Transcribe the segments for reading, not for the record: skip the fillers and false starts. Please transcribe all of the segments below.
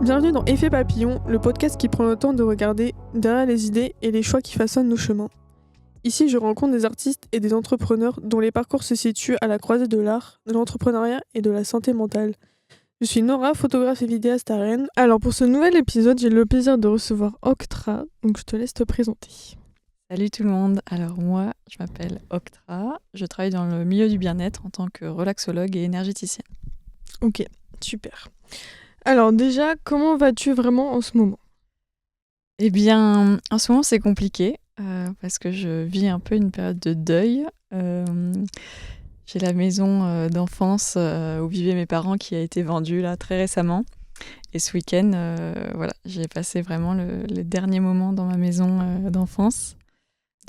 Bienvenue dans Effet Papillon, le podcast qui prend le temps de regarder derrière les idées et les choix qui façonnent nos chemins. Ici, je rencontre des artistes et des entrepreneurs dont les parcours se situent à la croisée de l'art, de l'entrepreneuriat et de la santé mentale. Je suis Nora, photographe et vidéaste à Rennes. Alors pour ce nouvel épisode, j'ai le plaisir de recevoir Octra, donc je te laisse te présenter. Salut tout le monde, alors moi je m'appelle Octra, je travaille dans le milieu du bien-être en tant que relaxologue et énergéticienne. Ok, super. Alors déjà, comment vas-tu vraiment en ce moment ? Eh bien, en ce moment c'est compliqué parce que je vis un peu une période de deuil. J'ai la maison d'enfance où vivaient mes parents qui a été vendue là très récemment. Et ce week-end, j'ai passé vraiment les derniers moments dans ma maison d'enfance.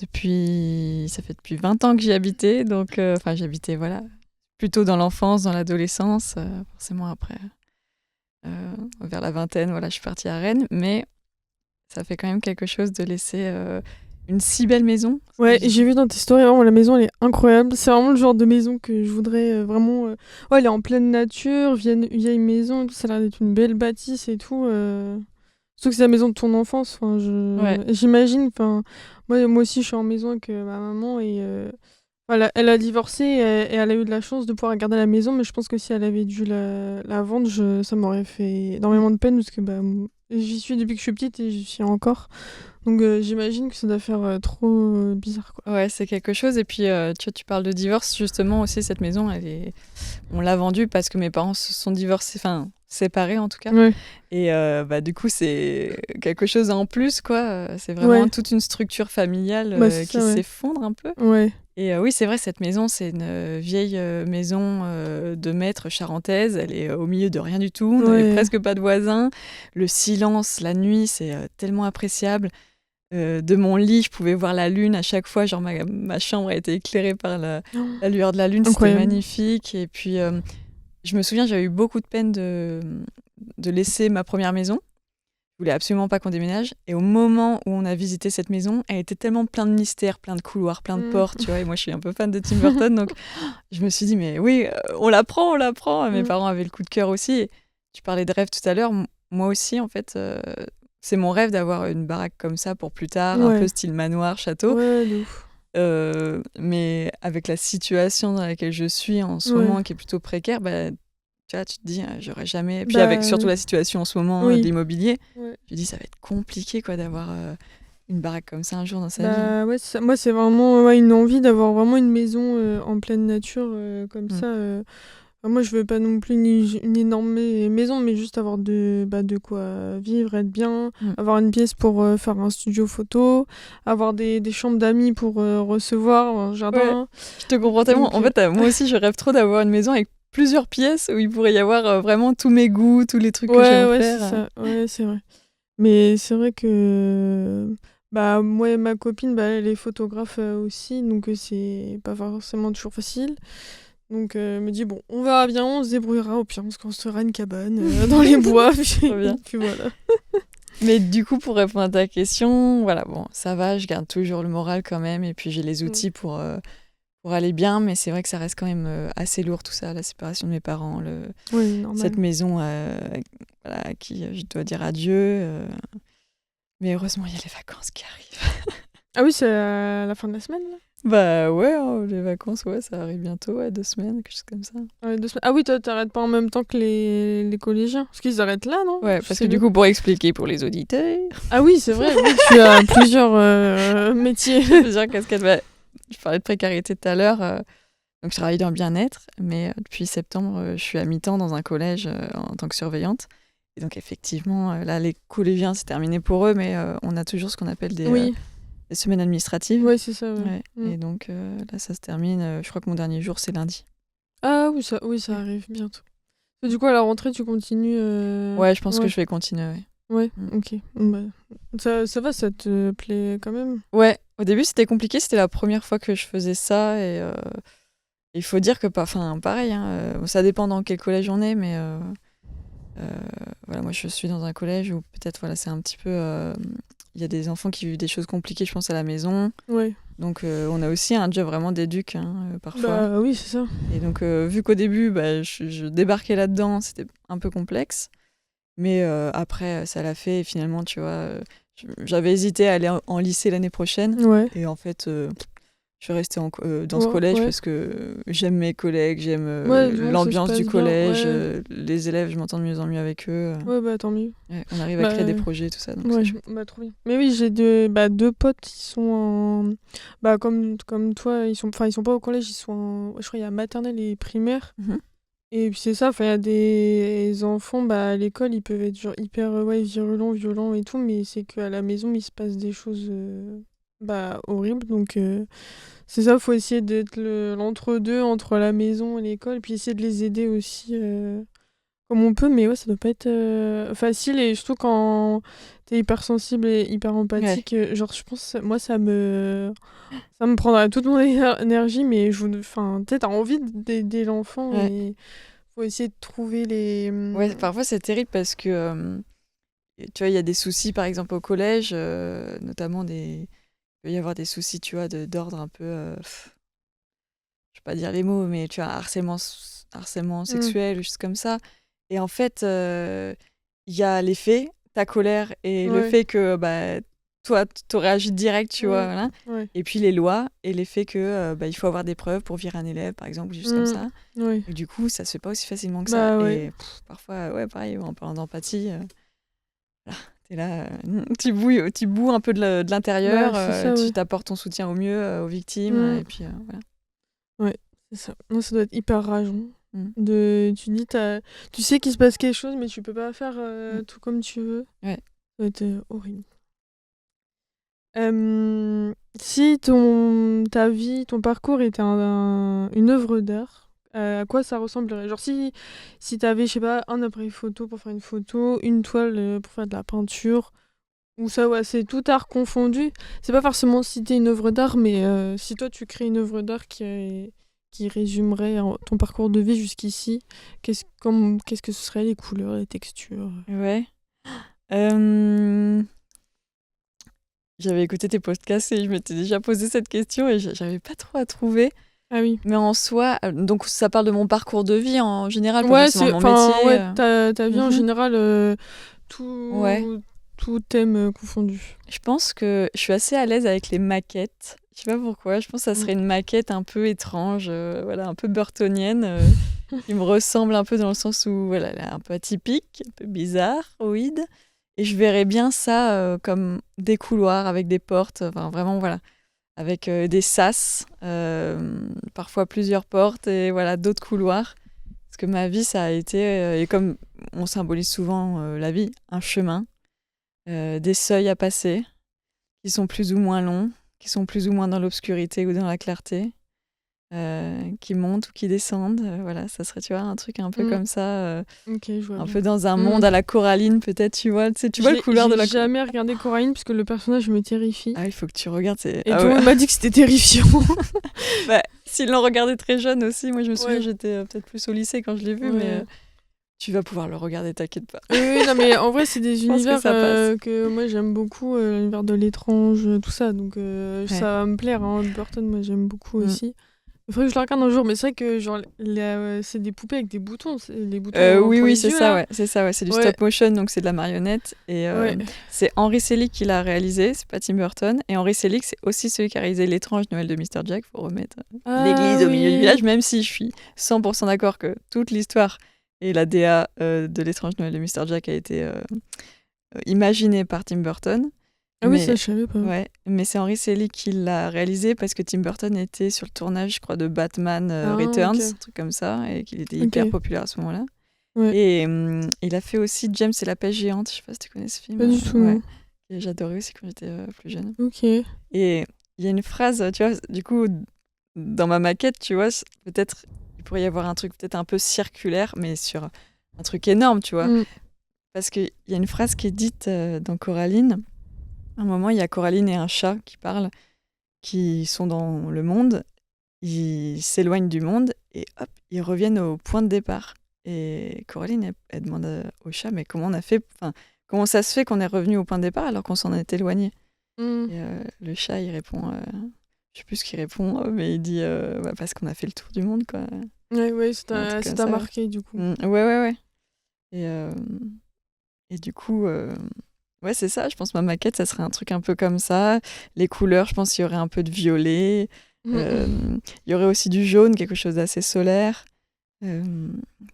Ça fait depuis 20 ans que j'y habitais, donc j'y habitais plutôt dans l'enfance, dans l'adolescence, forcément après, vers la vingtaine, je suis partie à Rennes, mais ça fait quand même quelque chose de laisser une si belle maison. Ouais, j'ai vu dans tes stories, vraiment, la maison elle est incroyable. C'est vraiment le genre de maison que je voudrais vraiment. Ouais, elle est en pleine nature, vieille maison, et tout, ça a l'air d'être une belle bâtisse et tout. Surtout que c'est la maison de ton enfance. J'imagine. Moi aussi, je suis en maison avec ma maman et elle a divorcé et elle a eu de la chance de pouvoir garder la maison, mais je pense que si elle avait dû la vendre, ça m'aurait fait énormément de peine parce que j'y suis depuis que je suis petite et j'y suis encore. Donc j'imagine que ça doit faire trop bizarre, quoi. Ouais, c'est quelque chose. Et puis, tu parles de divorce, justement aussi, cette maison, on l'a vendue parce que mes parents se sont divorcés, séparés en tout cas. Ouais. Et du coup, c'est quelque chose en plus, quoi. C'est vraiment toute une structure familiale qui s'effondre un peu. Ouais. Et oui, c'est vrai, cette maison, c'est une vieille maison de maître charentaise. Elle est au milieu de rien du tout. On n'avait presque pas de voisins. Le silence, la nuit, c'est tellement appréciable. De mon lit, je pouvais voir la lune à chaque fois. Genre, ma chambre a été éclairée par la lueur de la lune. Incroyable. C'était magnifique. Et puis, je me souviens, j'avais eu beaucoup de peine de laisser ma première maison. Je voulais absolument pas qu'on déménage. Et au moment où on a visité cette maison, elle était tellement pleine de mystères, plein de couloirs, plein de portes, tu vois. Et moi, je suis un peu fan de Tim Burton, donc je me suis dit, mais oui, on la prend. Mes parents avaient le coup de cœur aussi. Et tu parlais de rêve tout à l'heure. Moi aussi, en fait, c'est mon rêve d'avoir une baraque comme ça pour plus tard, un peu style manoir, château. Ouais, de ouf. Mais avec la situation dans laquelle je suis en ce moment, qui est plutôt précaire, tu vois, tu te dis, j'aurais jamais... Puis avec surtout la situation en ce moment de l'immobilier, je me dis, ça va être compliqué quoi, d'avoir une baraque comme ça un jour dans sa vie. Ouais, moi, c'est vraiment une envie d'avoir vraiment une maison en pleine nature comme ça. Moi, je veux pas non plus une énorme maison, mais juste avoir de quoi vivre, être bien, avoir une pièce pour faire un studio photo, avoir des chambres d'amis pour recevoir, un jardin. Ouais, je te comprends tellement. En fait, moi aussi, je rêve trop d'avoir une maison avec plusieurs pièces où il pourrait y avoir vraiment tous mes goûts, tous les trucs que j'aime faire. C'est ça. Ouais, c'est vrai. Mais c'est vrai que moi et ma copine, elle est photographe aussi, donc c'est pas forcément toujours facile. Donc me dit, bon, on verra bien, on se débrouillera, au pire on se construira une cabane dans les bois, puis voilà. Mais du coup, pour répondre à ta question, ça va, je garde toujours le moral quand même, et puis j'ai les outils pour aller bien, mais c'est vrai que ça reste quand même assez lourd tout ça, la séparation de mes parents, cette maison à qui je dois dire adieu. Mais heureusement, il y a les vacances qui arrivent. Ah oui, c'est à la fin de la semaine là ? Les vacances, ça arrive bientôt, 2 semaines, quelque chose comme ça. Ouais, 2 semaines. Ah oui, toi, t'arrêtes pas en même temps que les collégiens ? Parce qu'ils arrêtent là, non ? Ouais, parce que du coup, pour expliquer pour les auditeurs... Ah oui, c'est vrai, oui, tu as plusieurs métiers. Plusieurs casquettes. Je parlais de précarité tout à l'heure, donc je travaille dans le bien-être, mais depuis septembre, je suis à mi-temps dans un collège en tant que surveillante. Et donc effectivement, là, les collégiens, c'est terminé pour eux, mais on a toujours ce qu'on appelle des semaines administratives. Oui, c'est ça. Ouais. Et donc là, ça se termine. Je crois que mon dernier jour, c'est lundi. Ah oui, ça arrive bientôt. Et du coup, à la rentrée, tu continues Ouais, je pense que je vais continuer. Ouais, ok. Ça va, ça te plaît quand même ? Ouais, au début, c'était compliqué. C'était la première fois que je faisais ça. Et il faut dire que, pareil, ça dépend dans quel collège on est, mais... moi je suis dans un collège où peut-être c'est un petit peu il y a des enfants qui vivent des choses compliquées, je pense, à la maison, donc on a aussi un job vraiment d'éduc parfois. Oui, c'est ça. Et donc vu qu'au début je débarquais là-dedans, c'était un peu complexe, Mais après, ça l'a fait. Et finalement, tu vois, j'avais hésité à aller en lycée l'année prochaine. Ouais. Et en fait, je suis restée dans ce collège Ouais. parce que j'aime mes collègues, j'aime Ouais, bon, ça se l'ambiance du passe bien. collège, Ouais. les élèves, je m'entends de mieux en mieux avec eux. Ouais, bah tant mieux. Ouais, on arrive à créer des Bah, projets, tout ça, donc c'est ouais, chouette. bah trop bien. Mais oui, j'ai deux potes qui sont en. Bah, comme toi, ils sont pas au collège, ils sont en. Je crois qu'il y a maternelle et primaire. Mhm. Et puis c'est ça, enfin, il y a des enfants, bah, à l'école, ils peuvent être genre hyper ouais, violents et tout, mais c'est qu'à la maison, il se passe des choses bah, horribles. Donc c'est ça, faut essayer d'être l'entre-deux entre la maison et l'école, puis essayer de les aider aussi comme on peut, mais ouais, ça doit pas être facile, et surtout quand t'es hypersensible et hyper Ouais, empathique, genre je pense, moi ça me prendrait toute mon énergie, mais enfin, tu sais, t'as envie d'aider l'enfant, ouais. et faut essayer de trouver les... Ouais, parfois c'est terrible parce que tu vois, il y a des soucis, par exemple, au collège, notamment il peut y avoir des soucis, tu vois, d'ordre un peu, je vais pas dire les mots, mais tu vois, harcèlement Mm. sexuel ou choses comme ça. Et en fait, il y a les faits, ta colère et le Ouais. fait que bah, toi, t'aurais agi direct, tu vois, Mm. voilà. Ouais. Et puis les lois et les faits que bah, il faut avoir des preuves pour virer un élève, par exemple, juste comme Mm. ça. Ouais. Et du coup, ça se fait pas aussi facilement que ça. Bah ouais. Et parfois, ouais, pareil, en parlant d'empathie, voilà, t'es là, tu boues un peu de Bah l'intérieur, c'est ça, tu ouais. t'apportes ton soutien au mieux aux victimes, Mm. et puis voilà. Ouais, c'est ça. Non, ça doit être hyper rageant. Mm. Tu dis, tu sais qu'il se passe quelque chose, mais tu peux pas faire Mm. tout comme tu veux. Ouais. Ça doit être horrible. Si ta vie, ton parcours était une œuvre d'art, à quoi ça ressemblerait? Genre si t'avais, je sais pas, un appareil photo pour faire une photo, une toile pour faire de la peinture, ou ça, ouais, c'est tout art confondu. C'est pas forcément citer une œuvre d'art, mais si toi tu crées une œuvre d'art qui résumerait ton parcours de vie jusqu'ici, qu'est-ce que ce serait, les couleurs, les textures? Ouais. J'avais écouté tes podcasts et je m'étais déjà posé cette question et j'avais pas trop à trouver. Ah oui. Mais en soi, donc ça parle de mon parcours de vie en général, pas Ouais, forcément de mon métier. enfin, ouais, ta vie en Mhm. général, Ouais. tout thème confondu. Je pense que je suis assez à l'aise avec les maquettes. Je sais pas pourquoi. Je pense que ça Mm. serait une maquette un peu étrange, voilà, un peu burtonienne, qui me ressemble un peu dans le sens où, voilà, elle est un peu atypique, un peu bizarre, oïde. Et je verrais bien ça comme des couloirs avec des portes, enfin vraiment, voilà, avec des sas, parfois plusieurs portes et voilà, d'autres couloirs. Parce que ma vie, ça a été, et comme on symbolise souvent la vie, un chemin, des seuils à passer, qui sont plus ou moins longs, qui sont plus ou moins dans l'obscurité ou dans la clarté, qui montent ou qui descendent. Voilà, ça serait, tu vois, un truc un peu Mm. comme ça, Ok, je vois un bien. peu dans un Mm. monde à la Coraline, peut-être, tu vois, tu vois le couloir de J'ai la... jamais regardé Coraline parce que le personnage me terrifie. Ah, il faut que tu regardes, c'est... Et Ah tout le ouais. monde m'a dit que c'était terrifiant. Bah, s'ils l'ont regardé très jeune aussi, moi je me souviens, Ouais. j'étais peut-être plus au lycée quand je l'ai vu, mais Ouais. tu vas pouvoir le regarder, t'inquiète pas. Oui, oui, non, mais en vrai, c'est des Je pense que univers ça passe. que moi j'aime beaucoup, l'univers de l'étrange, tout ça. Donc Ouais. ça va me plaire, hein. Burton, moi j'aime beaucoup Mm. aussi. Il faudrait que je le regarde un jour, mais c'est vrai que genre, c'est des poupées avec des boutons, les boutons Oui, pour oui, les yeux là. c'est ça, ouais, c'est du Ouais, stop motion, donc c'est de la marionnette. Et ouais. c'est Henry Selick qui l'a réalisé, c'est pas Tim Burton. Et Henry Selick, c'est aussi celui qui a réalisé L'étrange Noël de Mr. Jack, faut remettre Ah l'église au milieu du oui. village, même si je suis 100% d'accord que toute l'histoire et la DA de L'étrange Noël de Mr. Jack a été imaginée par Tim Burton. Ah oui, ça Mais je savais pas. ouais, mais c'est Henry Selick qui l'a réalisé parce que Tim Burton était sur le tournage, je crois, de Batman Ah Returns, un ok, truc comme ça, et qu'il était hyper ok. populaire à ce moment-là. Ouais, Et il a fait aussi James et la pêche géante, je sais pas si tu connais ce film. pas du tout, Ouais, non. et j'adorais aussi quand j'étais plus jeune. Ok. Et il y a une phrase, tu vois, du coup, dans ma maquette, tu vois, peut-être il pourrait y avoir un truc peut-être un peu circulaire, mais sur un truc énorme, tu vois. Mm. Parce qu'il y a une phrase qui est dite dans Coraline. À un moment, il y a Coraline et un chat qui parlent, qui sont dans le monde, ils s'éloignent du monde et hop, ils reviennent au point de départ. Et Coraline, elle demande au chat, mais comment on a fait, enfin, comment ça se fait qu'on est revenu au point de départ alors qu'on s'en est éloigné? Mm. Et le chat, il répond, je sais plus ce qu'il répond, mais il dit, bah, parce qu'on a fait le tour du monde, quoi. Ouais, ouais, Un truc ça comme t'a ça, ouais. marqué du coup. Ouais, ouais, ouais. Et Et du coup, ouais, c'est ça. Je pense que ma maquette, ça serait un truc un peu comme ça. Les couleurs, je pense qu'il y aurait un peu de violet. Il y aurait aussi du jaune, quelque chose d'assez solaire.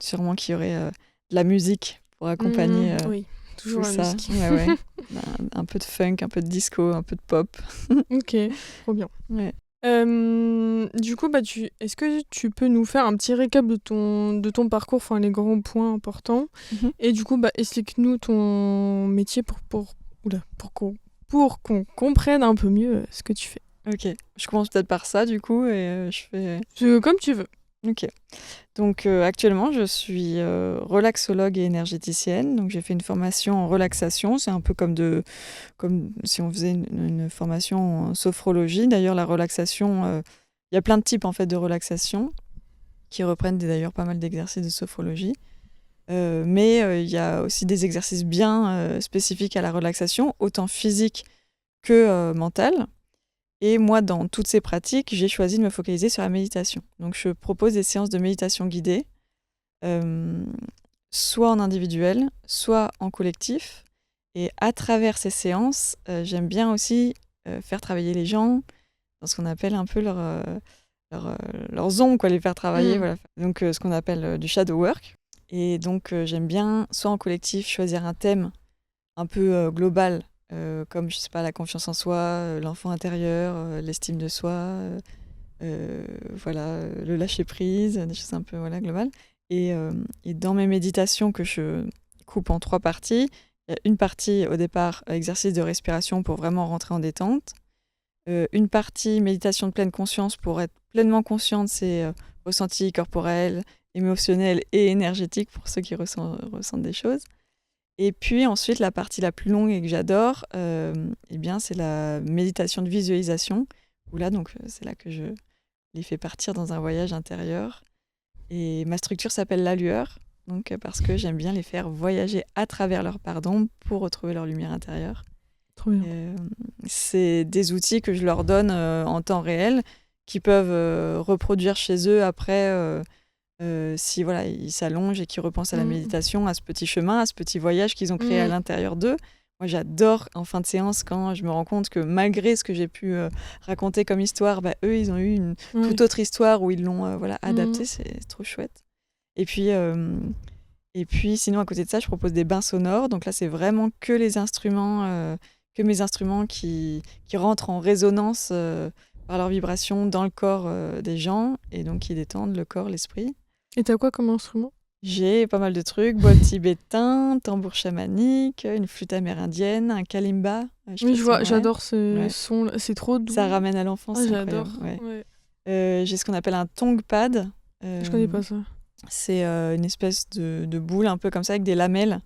Sûrement qu'il y aurait de la musique pour accompagner Oui, tout toujours la ça. musique. Ouais. Un peu de funk, un peu de disco, un peu de pop. Ok, trop bien. Ouais. Du coup, est-ce que tu peux nous faire un petit récap de ton parcours, enfin les grands points importants, Mhm. et du coup, explique-nous ton métier pour qu'on comprenne un peu mieux ce que tu fais. Ok. Je commence peut-être par ça, du coup, et je fais... Comme tu veux. Ok. Donc actuellement, je suis relaxologue et énergéticienne. Donc j'ai fait une formation en relaxation. C'est un peu comme si on faisait une formation en sophrologie. D'ailleurs, la relaxation, il y a plein de types en fait de relaxation qui reprennent d'ailleurs pas mal d'exercices de sophrologie. Mais il y a aussi des exercices bien spécifiques à la relaxation, autant physique que mentale. Et moi, dans toutes ces pratiques, j'ai choisi de me focaliser sur la méditation. Donc, je propose des séances de méditation guidée, soit en individuel, soit en collectif. Et à travers ces séances, j'aime bien aussi faire travailler les gens dans ce qu'on appelle un peu leurs ombres, quoi, les faire travailler. Voilà. Donc, ce qu'on appelle du shadow work. Et donc, j'aime bien, soit en collectif, choisir un thème un peu global, comme, je sais pas, la confiance en soi, l'enfant intérieur, l'estime de soi, voilà, le lâcher-prise, des choses un peu globales. Et dans mes méditations que je coupe en 3 parties, il y a une partie, au départ, exercice de respiration pour vraiment rentrer en détente. Une partie, méditation de pleine conscience pour être pleinement conscient de ses ressentis corporels, émotionnels et énergétiques pour ceux qui ressentent des choses. Et puis ensuite, la partie la plus longue et que j'adore, eh bien, c'est la méditation de visualisation, où là, donc, c'est là que je les fais partir dans un voyage intérieur. Et ma structure s'appelle La Lueur, donc, parce que j'aime bien les faire voyager à travers leur part d'ombre pour retrouver leur lumière intérieure. Trop bien. C'est des outils que je leur donne en temps réel, qui peuvent reproduire chez eux après... si voilà, ils s'allongent et qu'ils repensent à la méditation, à ce petit chemin, à ce petit voyage qu'ils ont créé à l'intérieur d'eux. Moi, j'adore en fin de séance quand je me rends compte que malgré ce que j'ai pu raconter comme histoire, eux, ils ont eu une toute autre histoire où ils l'ont adaptée. C'est trop chouette. Et puis sinon, à côté de ça, je propose des bains sonores. Donc là, c'est vraiment que les instruments, que mes instruments qui rentrent en résonance par leur vibration dans le corps des gens et donc qui détendent le corps, l'esprit. Et t'as quoi comme instrument? J'ai pas mal de trucs, bois tibétain, tambour chamanique, une flûte amérindienne, un kalimba. Oui, je vois, j'adore ce son, c'est trop doux. Ça ramène à l'enfance, c'est j'adore. incroyable. Ouais. J'ai ce qu'on appelle un tongpad. Je connais pas ça. C'est une espèce de boule un peu comme ça avec des lamelles.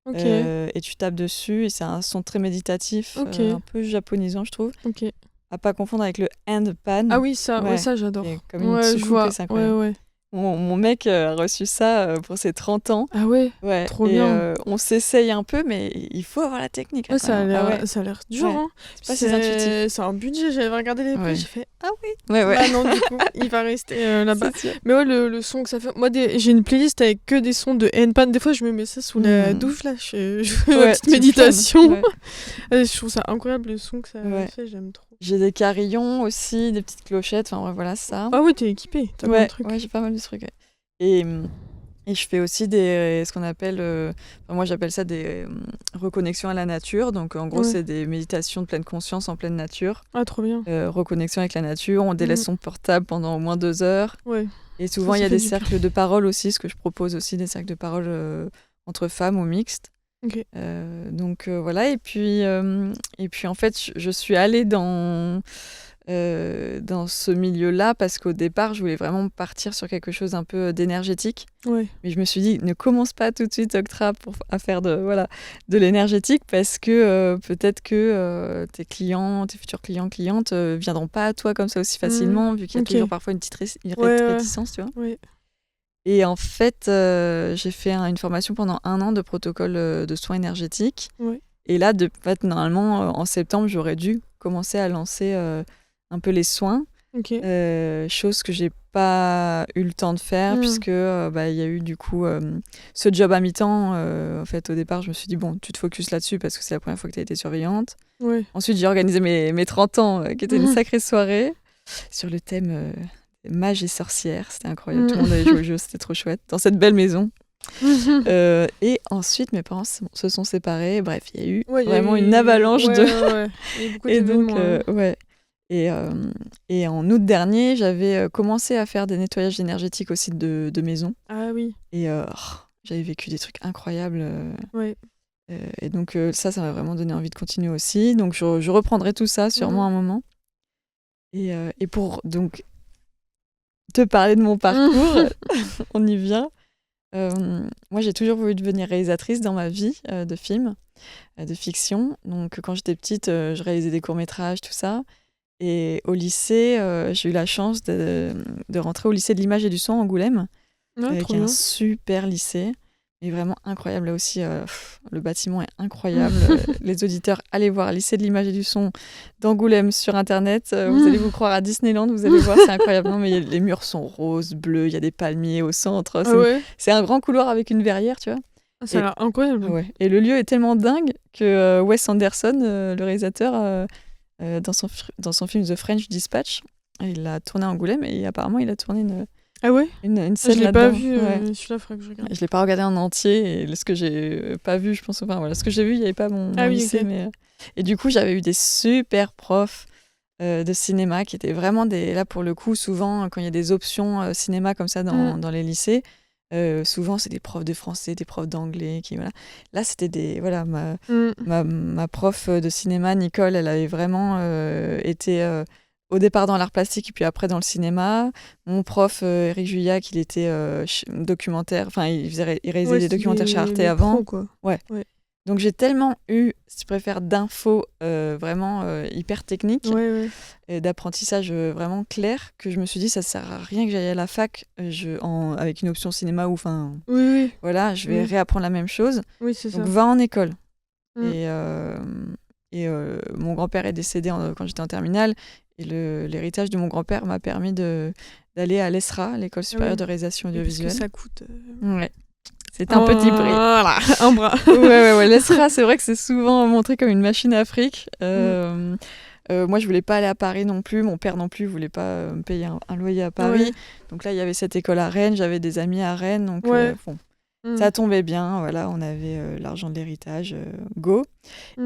Ok. Et tu tapes dessus et c'est un son très méditatif, un peu japonisant, je trouve. Ok. À pas confondre avec le handpan. Ah oui, ça, ça j'adore. Comme une soucoupe, c'est incroyable. Ouais. Mon mec a reçu ça pour ses 30 ans. Ah ouais, trop bien. On s'essaye un peu, mais il faut avoir la technique. Ouais, ça a l'air dur. Hein. C'est pas si intuitif. C'est un budget, j'avais regardé les prix, j'ai fait ah oui. Ouais. Bah non, du coup, il va rester là-bas. Mais ouais, le son que ça fait. Moi, j'ai une playlist avec que des sons de handpan. Des fois, je me mets ça sous la douche, là. Je fais ma petite méditation. Je trouve ça incroyable, le son que ça fait, j'aime trop. J'ai des carillons aussi, des petites clochettes, enfin voilà ça. Ah oui, t'es équipée, t'as plein de trucs. Ouais, j'ai pas mal de trucs. Et je fais aussi ce qu'on appelle, moi j'appelle ça des reconnexions à la nature. Donc en gros, c'est des méditations de pleine conscience en pleine nature. Ah, trop bien. Reconnexion avec la nature, on délaisse son portable pendant au moins 2 heures. Ouais. Et souvent, il y a des cercles de parole aussi, ce que je propose aussi, des cercles de parole entre femmes ou mixtes. Okay. Donc voilà, et puis en fait, je suis allée dans ce milieu-là parce qu'au départ, je voulais vraiment partir sur quelque chose un peu d'énergétique. Ouais. Mais je me suis dit, ne commence pas tout de suite, Octra, à faire de l'énergétique parce que peut-être que tes clients, tes futurs clientes viendront pas à toi comme ça aussi facilement, vu qu'il y a toujours parfois une petite réticence, tu vois. Ouais. Et en fait, j'ai fait une formation pendant 1 an de protocole de soins énergétiques. Ouais. Et là, normalement, en septembre, j'aurais dû commencer à lancer un peu les soins. Ok. Chose que j'ai pas eu le temps de faire puisque il y a eu du coup ce job à mi-temps. En fait, au départ, je me suis dit, bon, tu te focuses là-dessus parce que c'est la première fois que tu as été surveillante. Ouais. Ensuite, j'ai organisé mes 30 ans, qui était une sacrée soirée, sur le thème mages et sorcières. C'était incroyable, tout le monde allait jouer au jeu, c'était trop chouette, dans cette belle maison. Et ensuite, mes parents se sont séparés. Bref, il y a eu vraiment une avalanche de... Ouais. Il y a eu beaucoup Et donc, d'événements, ouais. Et en août dernier, j'avais commencé à faire des nettoyages énergétiques aussi de maison. Ah oui. Et j'avais vécu des trucs incroyables. Ouais. Et donc, ça m'a vraiment donné envie de continuer aussi. Donc, je reprendrai tout ça sûrement un moment. Et pour donc te parler de mon parcours, on y vient. Moi, j'ai toujours voulu devenir réalisatrice dans ma vie de films, de fiction. Donc, quand j'étais petite, je réalisais des courts-métrages, tout ça. Et au lycée, j'ai eu la chance de rentrer au lycée de l'image et du son à Angoulême, Trop qui est un bien. super lycée. Et vraiment incroyable. Là aussi, le bâtiment est incroyable. Les auditeurs, allez voir lycée de l'image et du son d'Angoulême sur Internet. Vous allez vous croire à Disneyland, vous allez voir, c'est incroyable. Non, mais les murs sont roses, bleus, il y a des palmiers au centre. Ah ouais. C'est un grand couloir avec une verrière, tu vois. Ça a l'air incroyable. Ouais. Et le lieu est tellement dingue que Wes Anderson, le réalisateur, dans son film The French Dispatch, il l'a tourné à Angoulême et apparemment il a tourné Ah ouais. une scène Je l'ai là-dedans. pas vu. Ouais. Celui-là, faudrait que je regarde. Je l'ai pas regardé en entier et ce que j'ai pas vu, je pense, enfin voilà, ce que j'ai vu, il y avait pas mon lycée, ok. mais et du coup j'avais eu des super profs de cinéma qui étaient vraiment là pour le coup, souvent quand il y a des options cinéma comme ça dans les lycées, souvent c'est des profs de français, des profs d'anglais qui voilà. Là c'était ma prof de cinéma, Nicole, elle avait vraiment été au départ dans l'art plastique et puis après dans le cinéma. Mon prof, Eric Juillac, il était documentaire, enfin il réalisait des documentaires chez Arte avant. Pro, quoi. Ouais. Donc j'ai tellement eu, si tu préfères, d'infos vraiment hyper techniques et d'apprentissage vraiment clair que je me suis dit ça sert à rien que j'aille à la fac avec une option cinéma ou enfin voilà, je vais réapprendre la même chose. Oui, c'est ça. Donc va en école. Et mon grand-père est décédé quand j'étais en terminale. Et l'héritage de mon grand-père m'a permis d'aller à l'ESRA, l'École supérieure de réalisation audiovisuelle. Parce que ça coûte... Ouais. C'est un petit prix. Voilà, un bras. Ouais. L'ESRA, c'est vrai que c'est souvent montré comme une machine à fric. Moi, je voulais pas aller à Paris non plus. Mon père non plus voulait pas me payer un loyer à Paris. Ouais. Donc là, il y avait cette école à Rennes. J'avais des amis à Rennes. Donc ça tombait bien. Voilà, on avait l'argent de l'héritage. Go.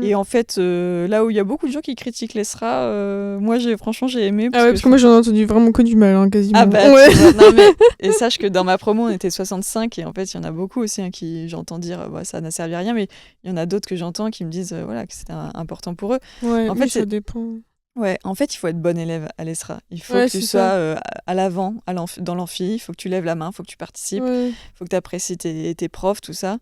Et en fait, là où il y a beaucoup de gens qui critiquent l'ESRA, moi, franchement, j'ai aimé. Parce que moi, j'en ai entendu vraiment que du mal, quasiment. Ah bah, non, mais... Et sache que dans ma promo, on était 65, et en fait, il y en a beaucoup aussi qui, j'entends dire, ça n'a servi à rien, mais il y en a d'autres que j'entends qui me disent voilà, que c'était important pour eux. Ouais, en fait, ça dépend. Ouais, en fait, il faut être bon élève à l'ESRA. Il faut que tu sois à l'avant, dans l'amphi, il faut que tu lèves la main, il faut que tu participes, il faut que tu apprécies tes profs, tout ça.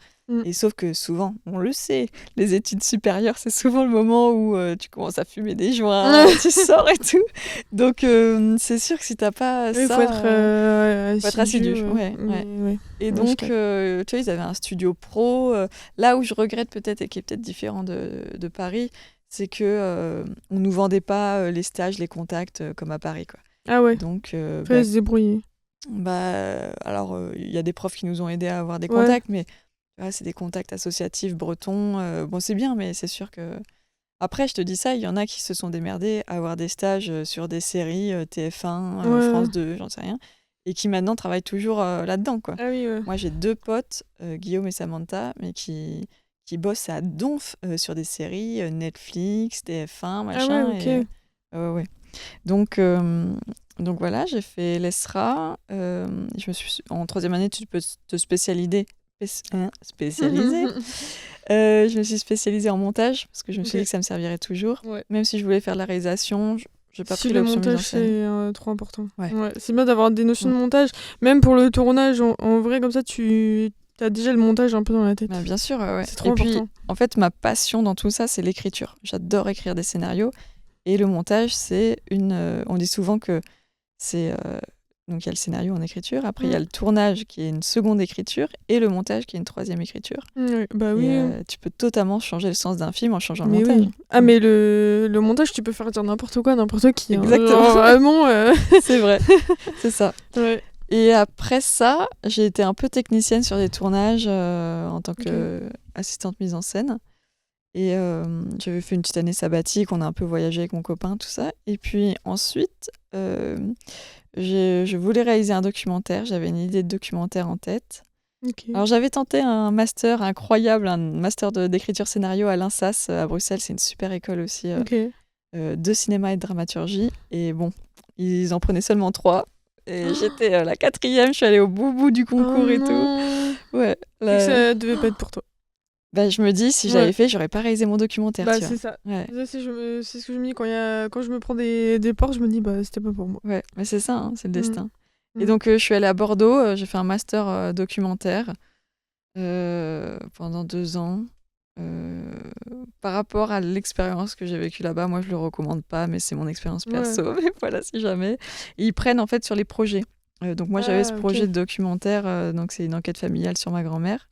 Et sauf que souvent, on le sait, les études supérieures, c'est souvent le moment où tu commences à fumer des joints, tu sors et tout. Donc, c'est sûr que si t'as pas ça... Il faut être assidu. Ouais. Et donc, tu vois, ils avaient un studio pro. Là où je regrette peut-être, et qui est peut-être différent de Paris, c'est que on nous vendait pas les stages, les contacts comme à Paris, quoi. Ah ouais. Donc, fallait se débrouiller. Alors, il y a des profs qui nous ont aidés à avoir des contacts, mais c'est des contacts associatifs bretons. Bon, c'est bien, mais c'est sûr que... Après, je te dis ça, il y en a qui se sont démerdés à avoir des stages sur des séries TF1, France 2, j'en sais rien, et qui maintenant travaillent toujours là-dedans, quoi. Ah oui, Moi, j'ai 2 potes, Guillaume et Samantha, mais qui bossent à donf sur des séries Netflix, TF1, machin. Ah ouais, ok. Donc voilà, j'ai fait l'ESRA. En 3e année, tu peux te spécialiser. Je me suis spécialisée en montage parce que je me suis dit que ça me servirait toujours. Ouais. Même si je voulais faire de la réalisation, j'ai pas pris l'option mise en scène. Le montage, c'est trop important. Ouais, c'est bien d'avoir des notions de montage. Même pour le tournage, en vrai, comme ça, tu as déjà le montage un peu dans la tête. Bien sûr, ouais. C'est trop important. Puis, en fait, ma passion dans tout ça, c'est l'écriture. J'adore écrire des scénarios. Et le montage, c'est on dit souvent que c'est Donc il y a le scénario en écriture, après il y a le tournage qui est une seconde écriture et le montage qui est une troisième écriture. Bah oui. Et tu peux totalement changer le sens d'un film en changeant le Mais montage. oui. Ah, mais le montage, tu peux faire dire n'importe quoi, n'importe qui. Hein. Exactement. Genre, vraiment. C'est vrai, c'est ça. Ouais. Et après ça, j'ai été un peu technicienne sur des tournages en tant qu'assistante mise en scène. Et j'avais fait une petite année sabbatique, on a un peu voyagé avec mon copain, tout ça. Et puis ensuite, je voulais réaliser un documentaire, j'avais une idée de documentaire en tête. Alors j'avais tenté un master incroyable, un master d'écriture scénario à l'INSAS à Bruxelles, c'est une super école aussi de cinéma et de dramaturgie. Et bon, ils en prenaient seulement 3. Et j'étais la 4e, je suis allée au bout du concours et tout. Ouais, ça devait pas être pour toi. Bah, je me dis, si j'avais fait, j'aurais pas réalisé mon documentaire. Bah, tu c'est vois. ça. Ouais. C'est ce que je me dis quand je me prends des portes, je me dis, bah, c'était pas pour moi. Ouais, mais c'est ça, hein, c'est le destin. Et donc, je suis allée à Bordeaux, j'ai fait un master documentaire pendant 2 ans. Par rapport à l'expérience que j'ai vécue là-bas, moi, je le recommande pas, mais c'est mon expérience perso. Mais voilà, si jamais. Et ils prennent en fait sur les projets. Donc, moi, j'avais ce projet de documentaire, donc c'est une enquête familiale sur ma grand-mère.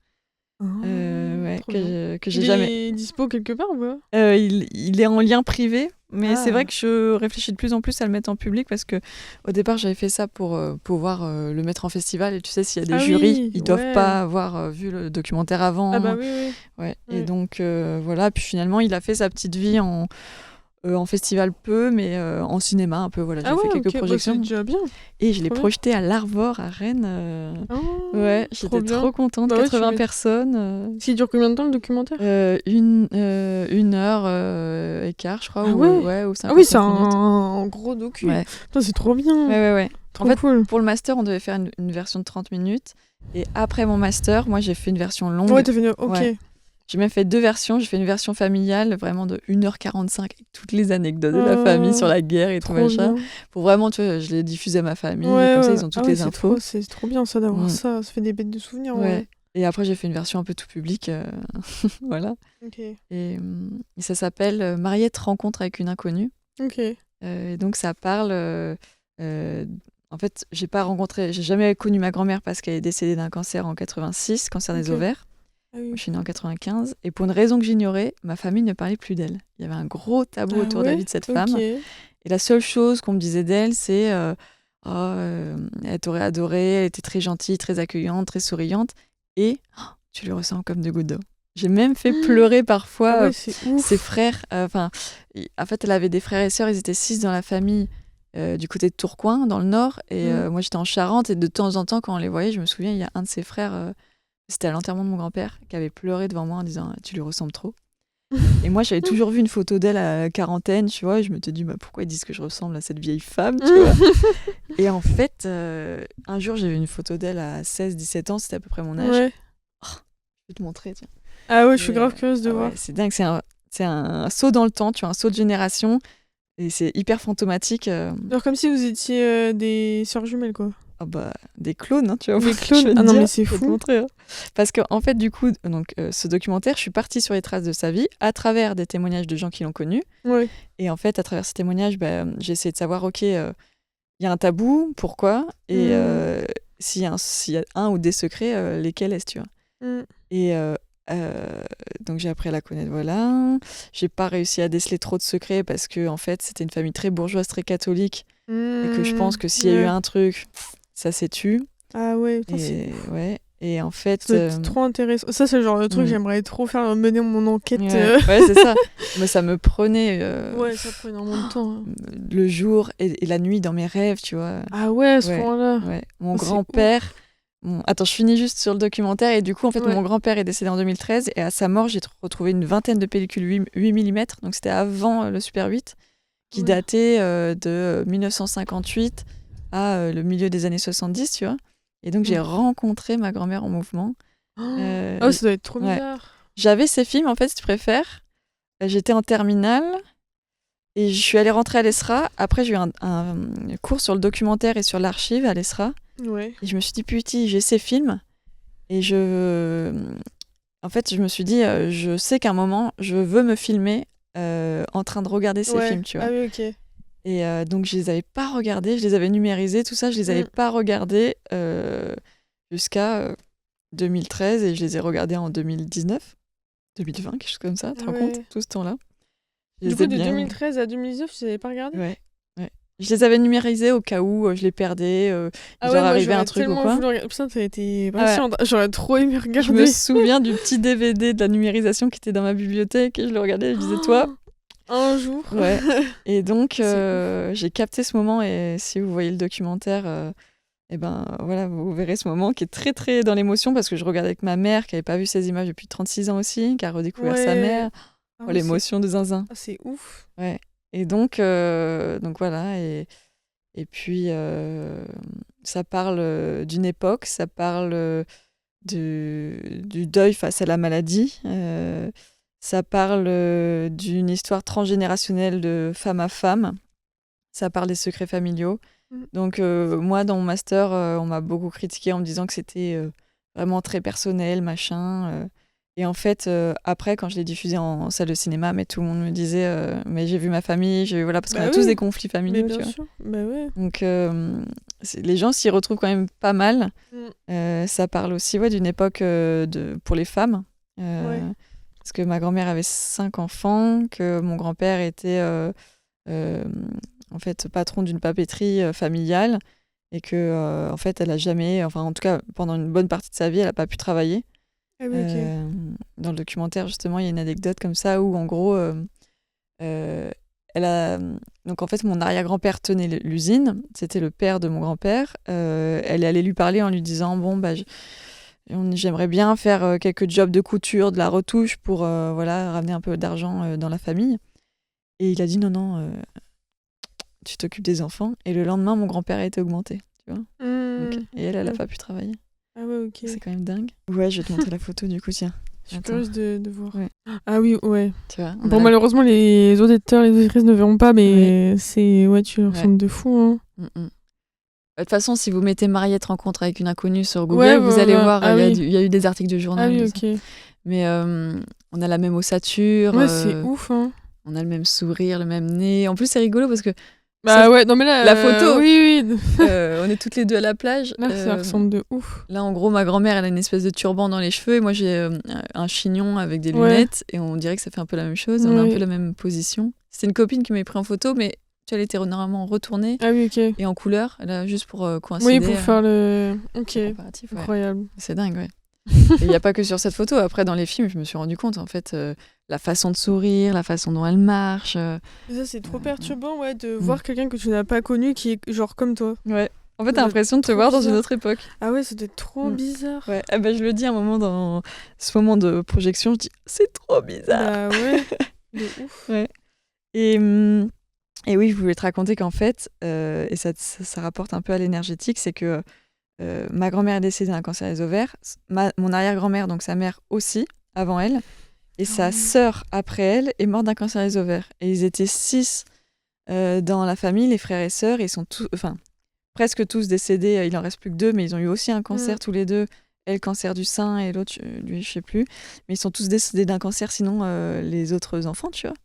Que j'ai jamais. Il est dispo quelque part ou pas il est en lien privé, mais c'est vrai que je réfléchis de plus en plus à le mettre en public parce que au départ j'avais fait ça pour pouvoir le mettre en festival et tu sais s'il y a des jurys, ils doivent pas avoir vu le documentaire avant. Ah bah oui. Ouais. Et donc voilà, puis finalement il a fait sa petite vie en festival peu, mais en cinéma un peu. Voilà, j'ai fait quelques projections. Bah, c'est déjà bien. Et je l'ai projeté à l'Arvor à Rennes. Ouais, j'étais trop contente. 80 personnes. Ça dure combien de temps le documentaire 1 heure et quart, je crois. Ah ou 50 ah oui, c'est minutes. un gros docu. Ouais. Putain, c'est trop bien. Ouais. Trop en fait, cool. pour le master, on devait faire une version de 30 minutes. Et après mon master, moi, j'ai fait une version longue. Ouais, t'as fait une... Ok. Ouais. J'ai même fait 2 versions. J'ai fait une version familiale, vraiment de 1h45, avec toutes les anecdotes de la famille sur la guerre et tout machin. Pour vraiment, tu vois, je l'ai diffusé à ma famille. Comme ça, ils ont toutes les infos. C'est trop bien ça d'avoir ça. Ça fait des bêtes de souvenirs. Ouais. Et après, j'ai fait une version un peu tout public. Voilà. Et ça s'appelle Mariette rencontre avec une inconnue. Et donc, ça parle... en fait, j'ai jamais connu ma grand-mère parce qu'elle est décédée d'un cancer en 86, cancer des ovaires. Moi, je suis née en 95 et pour une raison que j'ignorais, ma famille ne parlait plus d'elle. Il y avait un gros tabou autour de la vie de cette femme. Et la seule chose qu'on me disait d'elle, c'est elle t'aurait adorée, elle était très gentille, très accueillante, très souriante et tu lui ressens comme de gouttes d'eau. J'ai même fait pleurer parfois ses frères. En fait, elle avait des frères et sœurs, ils étaient 6 dans la famille du côté de Tourcoing, dans le nord. Et moi, j'étais en Charente et de temps en temps, quand on les voyait, je me souviens, il y a un de ses frères... C'était à l'enterrement de mon grand-père qui avait pleuré devant moi en disant « Tu lui ressembles trop ». Et moi, j'avais toujours vu une photo d'elle à la quarantaine, tu vois, et je me suis dit « Pourquoi ils disent que je ressemble à cette vieille femme ?» tu vois. Et en fait, un jour, j'ai vu une photo d'elle à 16-17 ans, c'était à peu près mon âge. Je vais te montrer, tiens. Ah ouais, je suis grave curieuse de voir. C'est dingue, c'est un saut dans le temps, tu vois, un saut de génération, et c'est hyper fantomatique. Alors comme si vous étiez des sœurs jumelles, quoi. Ah bah, des clones, hein, tu vois. Des clones. Ah non, mais c'est fou. Montrer, hein. Parce que en fait, du coup, ce documentaire, je suis partie sur les traces de sa vie à travers des témoignages de gens qui l'ont connue. Et en fait, à travers ces témoignages, j'ai essayé de savoir, ok, il y a un tabou, pourquoi, et s'il y a un ou des secrets, lesquels est-ce, tu vois. Et donc j'ai appris à la connaître, voilà. J'ai pas réussi à déceler trop de secrets parce que en fait, c'était une famille très bourgeoise, très catholique, et que je pense que s'il y a eu un truc, ça s'est tu. Ah ouais, et en fait c'est trop intéressant. Ça c'est le genre de truc j'aimerais trop faire, mener mon enquête. Ouais, c'est ça. Mais ça me prenait ça prenait énormément de temps. Le jour et la nuit dans mes rêves, tu vois. Ah ouais, à ce point-là. Ouais. Mon grand-père. Attends, je finis juste sur le documentaire et du coup en fait mon grand-père est décédé en 2013 et à sa mort j'ai retrouvé une vingtaine de pellicules 8 mm, donc c'était avant le Super 8 qui datait de 1958 à le milieu des années 70, tu vois. Et donc j'ai rencontré ma grand-mère en mouvement. Ça doit être trop bizarre. J'avais ces films en fait, si tu préfères. J'étais en terminale et je suis allée rentrer à l'ESRA. Après j'ai eu un cours sur le documentaire et sur l'archive à l'ESRA. Et je me suis dit, putain, j'ai ces films. Et en fait, je me suis dit, je sais qu'à un moment, je veux me filmer en train de regarder ces films, tu vois. Ah oui, ok. Et donc, je les avais pas regardés. Je les avais numérisés, tout ça. Je les avais pas regardés jusqu'à 2013 et je les ai regardés en 2019, 2020, quelque chose comme ça. Tu te rends compte, tout ce temps-là? Je Du les ai coup, de bien. 2013 à 2019, tu n'avais pas regardé? Ouais, ouais. Je les avais numérisés au cas où je les perdais, Ah il ouais, leur moi arrivait un j'aurais truc ou tellement quoi. voulu regarder. Putain, t'as été Ah ouais. patiente. J'aurais trop aimé Je me regarder. souviens du petit DVD de la numérisation qui était dans ma bibliothèque et je le regardais et je disais, toi, Un jour. ouais. Et donc, C'est j'ai capté ce moment et si vous voyez le documentaire, et ben voilà, vous verrez ce moment qui est très très dans l'émotion parce que je regardais avec ma mère qui n'avait pas vu ces images depuis 36 ans aussi, qui a redécouvert sa Ouais. mère. Ah Oh, ouais, l'émotion de zinzin. c'est ouf. Ouais. Et donc voilà. Et puis, ça parle d'une époque, ça parle du deuil face à la maladie, ça parle d'une histoire transgénérationnelle de femme à femme, ça parle des secrets familiaux. Donc, moi, dans mon master, on m'a beaucoup critiqué en me disant que c'était vraiment très personnel, machin. Et en fait, après, quand je l'ai diffusé en salle de cinéma, mais tout le monde me disait mais j'ai vu ma famille, voilà, parce qu'on a tous des conflits Mais familiaux, tu bien vois. sûr. Bah ouais. Donc, les gens s'y retrouvent quand même pas mal. Ça parle aussi d'une époque pour les femmes. Ouais. Parce que ma grand-mère avait 5 enfants, que mon grand-père était en fait patron d'une papeterie familiale et que en fait elle a jamais, enfin en tout cas pendant une bonne partie de sa vie, elle a pas pu travailler. Ah oui, ok. Dans le documentaire justement, il y a une anecdote comme ça où en gros elle a donc en fait mon arrière-grand-père tenait l'usine, c'était le père de mon grand-père. Elle est allée lui parler en lui disant bon bah j'aimerais bien faire quelques jobs de couture, de la retouche pour voilà ramener un peu d'argent dans la famille. Et il a dit non, tu t'occupes des enfants. Et le lendemain, mon grand-père a été augmenté, tu vois. Donc, et elle a pas pu travailler. Ah ouais, ok. C'est quand même dingue. Ouais, je vais te montrer la photo du coup, tiens. Je suis Attends. curieuse de voir. Ouais. Ah oui, ouais. Tu vois, Bon, malheureusement, les auditeurs et les auditrices ne verront pas, mais c'est... Ouais, tu ressembles de fou, hein. De toute façon, si vous mettez Mariette rencontre avec une inconnue sur Google, vous allez voir, il y a eu des articles de journal. Ah oui, ok. Mais on a la même ossature. Ouais, c'est ouf, hein. On a le même sourire, le même nez. En plus, c'est rigolo parce que bah ouais, non mais là, la photo, oui. On est toutes les deux à la plage. Là, ça ressemble de ouf. Là, en gros, ma grand-mère, elle a une espèce de turban dans les cheveux et moi, j'ai un chignon avec des lunettes et on dirait que ça fait un peu la même chose. On a un peu la même position. C'était une copine qui m'avait pris en photo, mais elle était normalement retournée. Ah oui, ok. Et en couleur, là, juste pour coïncider. Oui, pour faire le... Ok, incroyable. Ouais. C'est dingue, ouais. Et il n'y a pas que sur cette photo. Après, dans les films, je me suis rendu compte, en fait, la façon de sourire, la façon dont elle marche. Ça, c'est trop perturbant, ouais, de voir quelqu'un que tu n'as pas connu qui est genre comme toi. Ouais. En fait, t'as l'impression de te voir dans une autre époque. Ah ouais, c'était trop bizarre. Ouais. Ah bah, je le dis à un moment dans ce moment de projection, je dis c'est trop bizarre. Bah ouais, de ouf. Ouais. Et oui, je voulais te raconter qu'en fait, et ça rapporte un peu à l'énergétique, c'est que ma grand-mère est décédée d'un cancer des ovaires, mon arrière-grand-mère, donc sa mère aussi, avant elle, et sa sœur, après elle, est morte d'un cancer des ovaires. Et ils étaient 6 dans la famille, les frères et sœurs, et ils sont tous, enfin, presque tous décédés, il en reste plus que 2, mais ils ont eu aussi un cancer tous les deux, elle, cancer du sein, et l'autre, lui, je sais plus, mais ils sont tous décédés d'un cancer, sinon les autres enfants, tu vois.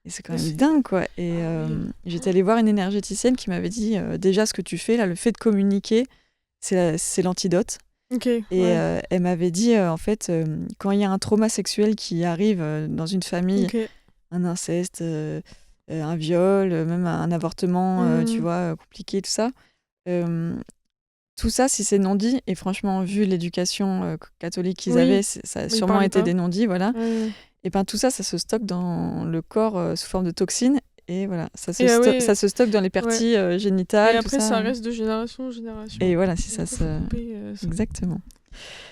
Et c'est quand même dingue, quoi. Et j'étais allée voir une énergéticienne qui m'avait dit, déjà, ce que tu fais, là, le fait de communiquer, c'est l'antidote. Okay, et elle m'avait dit, en fait, quand il y a un trauma sexuel qui arrive dans une famille, un inceste, un viol, même un avortement, tu vois, compliqué, tout ça, si c'est non dit, et franchement, vu l'éducation catholique qu'ils avaient, ça a sûrement été des non-dits, voilà. Et ben tout ça se stocke dans le corps sous forme de toxines. Et voilà, ça se stocke dans les parties génitales. Et après, tout ça, ça reste de génération en génération. Et voilà, si ça se... Exactement.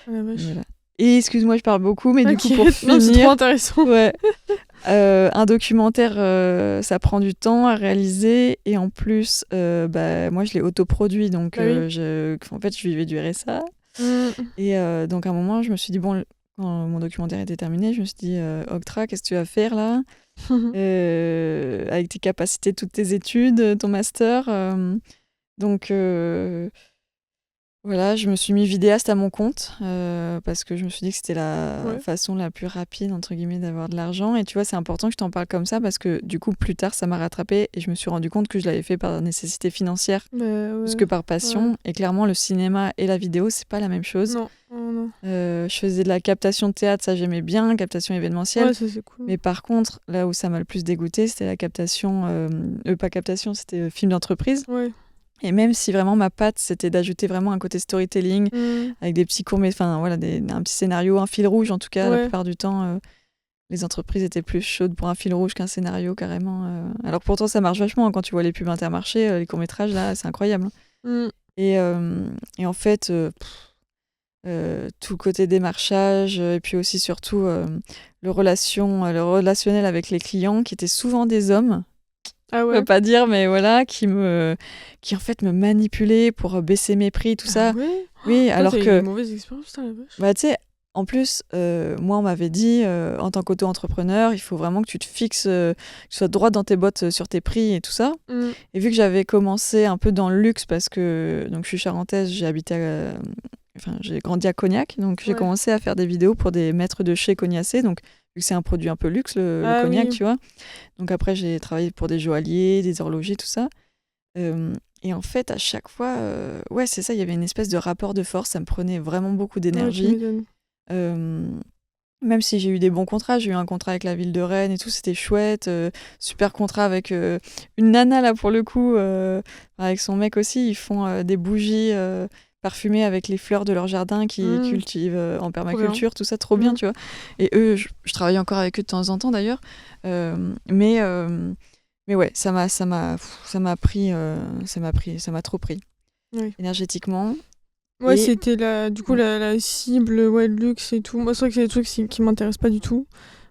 Ah, la vache. Voilà. Et excuse-moi, je parle beaucoup, mais du coup, pour finir... Non, c'est trop intéressant. Ouais. Un documentaire, ça prend du temps à réaliser. Et en plus, moi, je l'ai autoproduit. Donc, en fait, je vivais du RSA. Et donc, à un moment, je me suis dit, bon, quand mon documentaire était terminé, je me suis dit, Octra, qu'est-ce que tu vas faire là avec tes capacités, toutes tes études, ton master. Donc, Voilà, je me suis mis vidéaste à mon compte parce que je me suis dit que c'était la Ouais. façon la plus rapide, entre guillemets, d'avoir de l'argent. Et tu vois, c'est important que je t'en parle comme ça parce que du coup, plus tard, ça m'a rattrapée et je me suis rendu compte que je l'avais fait par nécessité financière Bah plus ouais. que par Ouais. passion. Et clairement, le cinéma et la vidéo, c'est pas la même chose. Non, non, non. Je faisais de la captation de théâtre, ça j'aimais bien, captation événementielle. Ouais, ça c'est cool. Mais par contre, là où ça m'a le plus dégoûté, c'était la captation, pas captation, c'était film d'entreprise. Ouais. Et même si vraiment ma patte, c'était d'ajouter vraiment un côté storytelling, Mm. avec des petits courts, enfin voilà, un petit scénario, un fil rouge en tout cas, la Ouais. plupart du temps, les entreprises étaient plus chaudes pour un fil rouge qu'un scénario carrément. Alors que pourtant ça marche vachement, hein, quand tu vois les pubs Intermarché, les courts-métrages là, c'est incroyable. Mm. Et en fait, tout le côté démarchage, et puis aussi surtout le relationnel avec les clients qui étaient souvent des hommes. Ah Je ouais. peux pas dire, mais voilà, qui en fait me manipulaient pour baisser mes prix, tout Ah ça. ouais. Oui, Toi, alors t'as eu que, des mauvaises expériences, putain la vache. bah, tu sais, en plus, moi, on m'avait dit, en tant qu'auto-entrepreneur, il faut vraiment que tu te fixes, que tu sois droit dans tes bottes sur tes prix et tout ça. Mm. Et vu que j'avais commencé un peu dans le luxe, parce que donc, je suis charentaise, j'ai grandi à Cognac, donc j'ai Ouais. commencé à faire des vidéos pour des maîtres de chez Cognacé, donc vu que c'est un produit un peu luxe, le Ah cognac, oui. tu vois. Donc après, j'ai travaillé pour des joailliers, des horlogers, tout ça. Et en fait, à chaque fois, ouais, c'est ça, il y avait une espèce de rapport de force, ça me prenait vraiment beaucoup Ouais, tu d'énergie. m'étonnes. Euh, Même si j'ai eu des bons contrats, j'ai eu un contrat avec la ville de Rennes et tout, c'était chouette. Super contrat avec une nana, là, pour le coup, avec son mec aussi. Ils font des bougies parfumées avec les fleurs de leur jardin qu'ils Mm. cultivent en Trop bien. permaculture, tout ça, trop bien, Mm. tu vois. Et eux, je travaille encore avec eux de temps en temps, d'ailleurs. Mais ouais, ça m'a trop pris Ouais. énergétiquement. Ouais, Et c'était du coup la cible, ouais, de luxe et tout. Moi, c'est vrai que c'est des trucs qui m'intéressent pas du tout.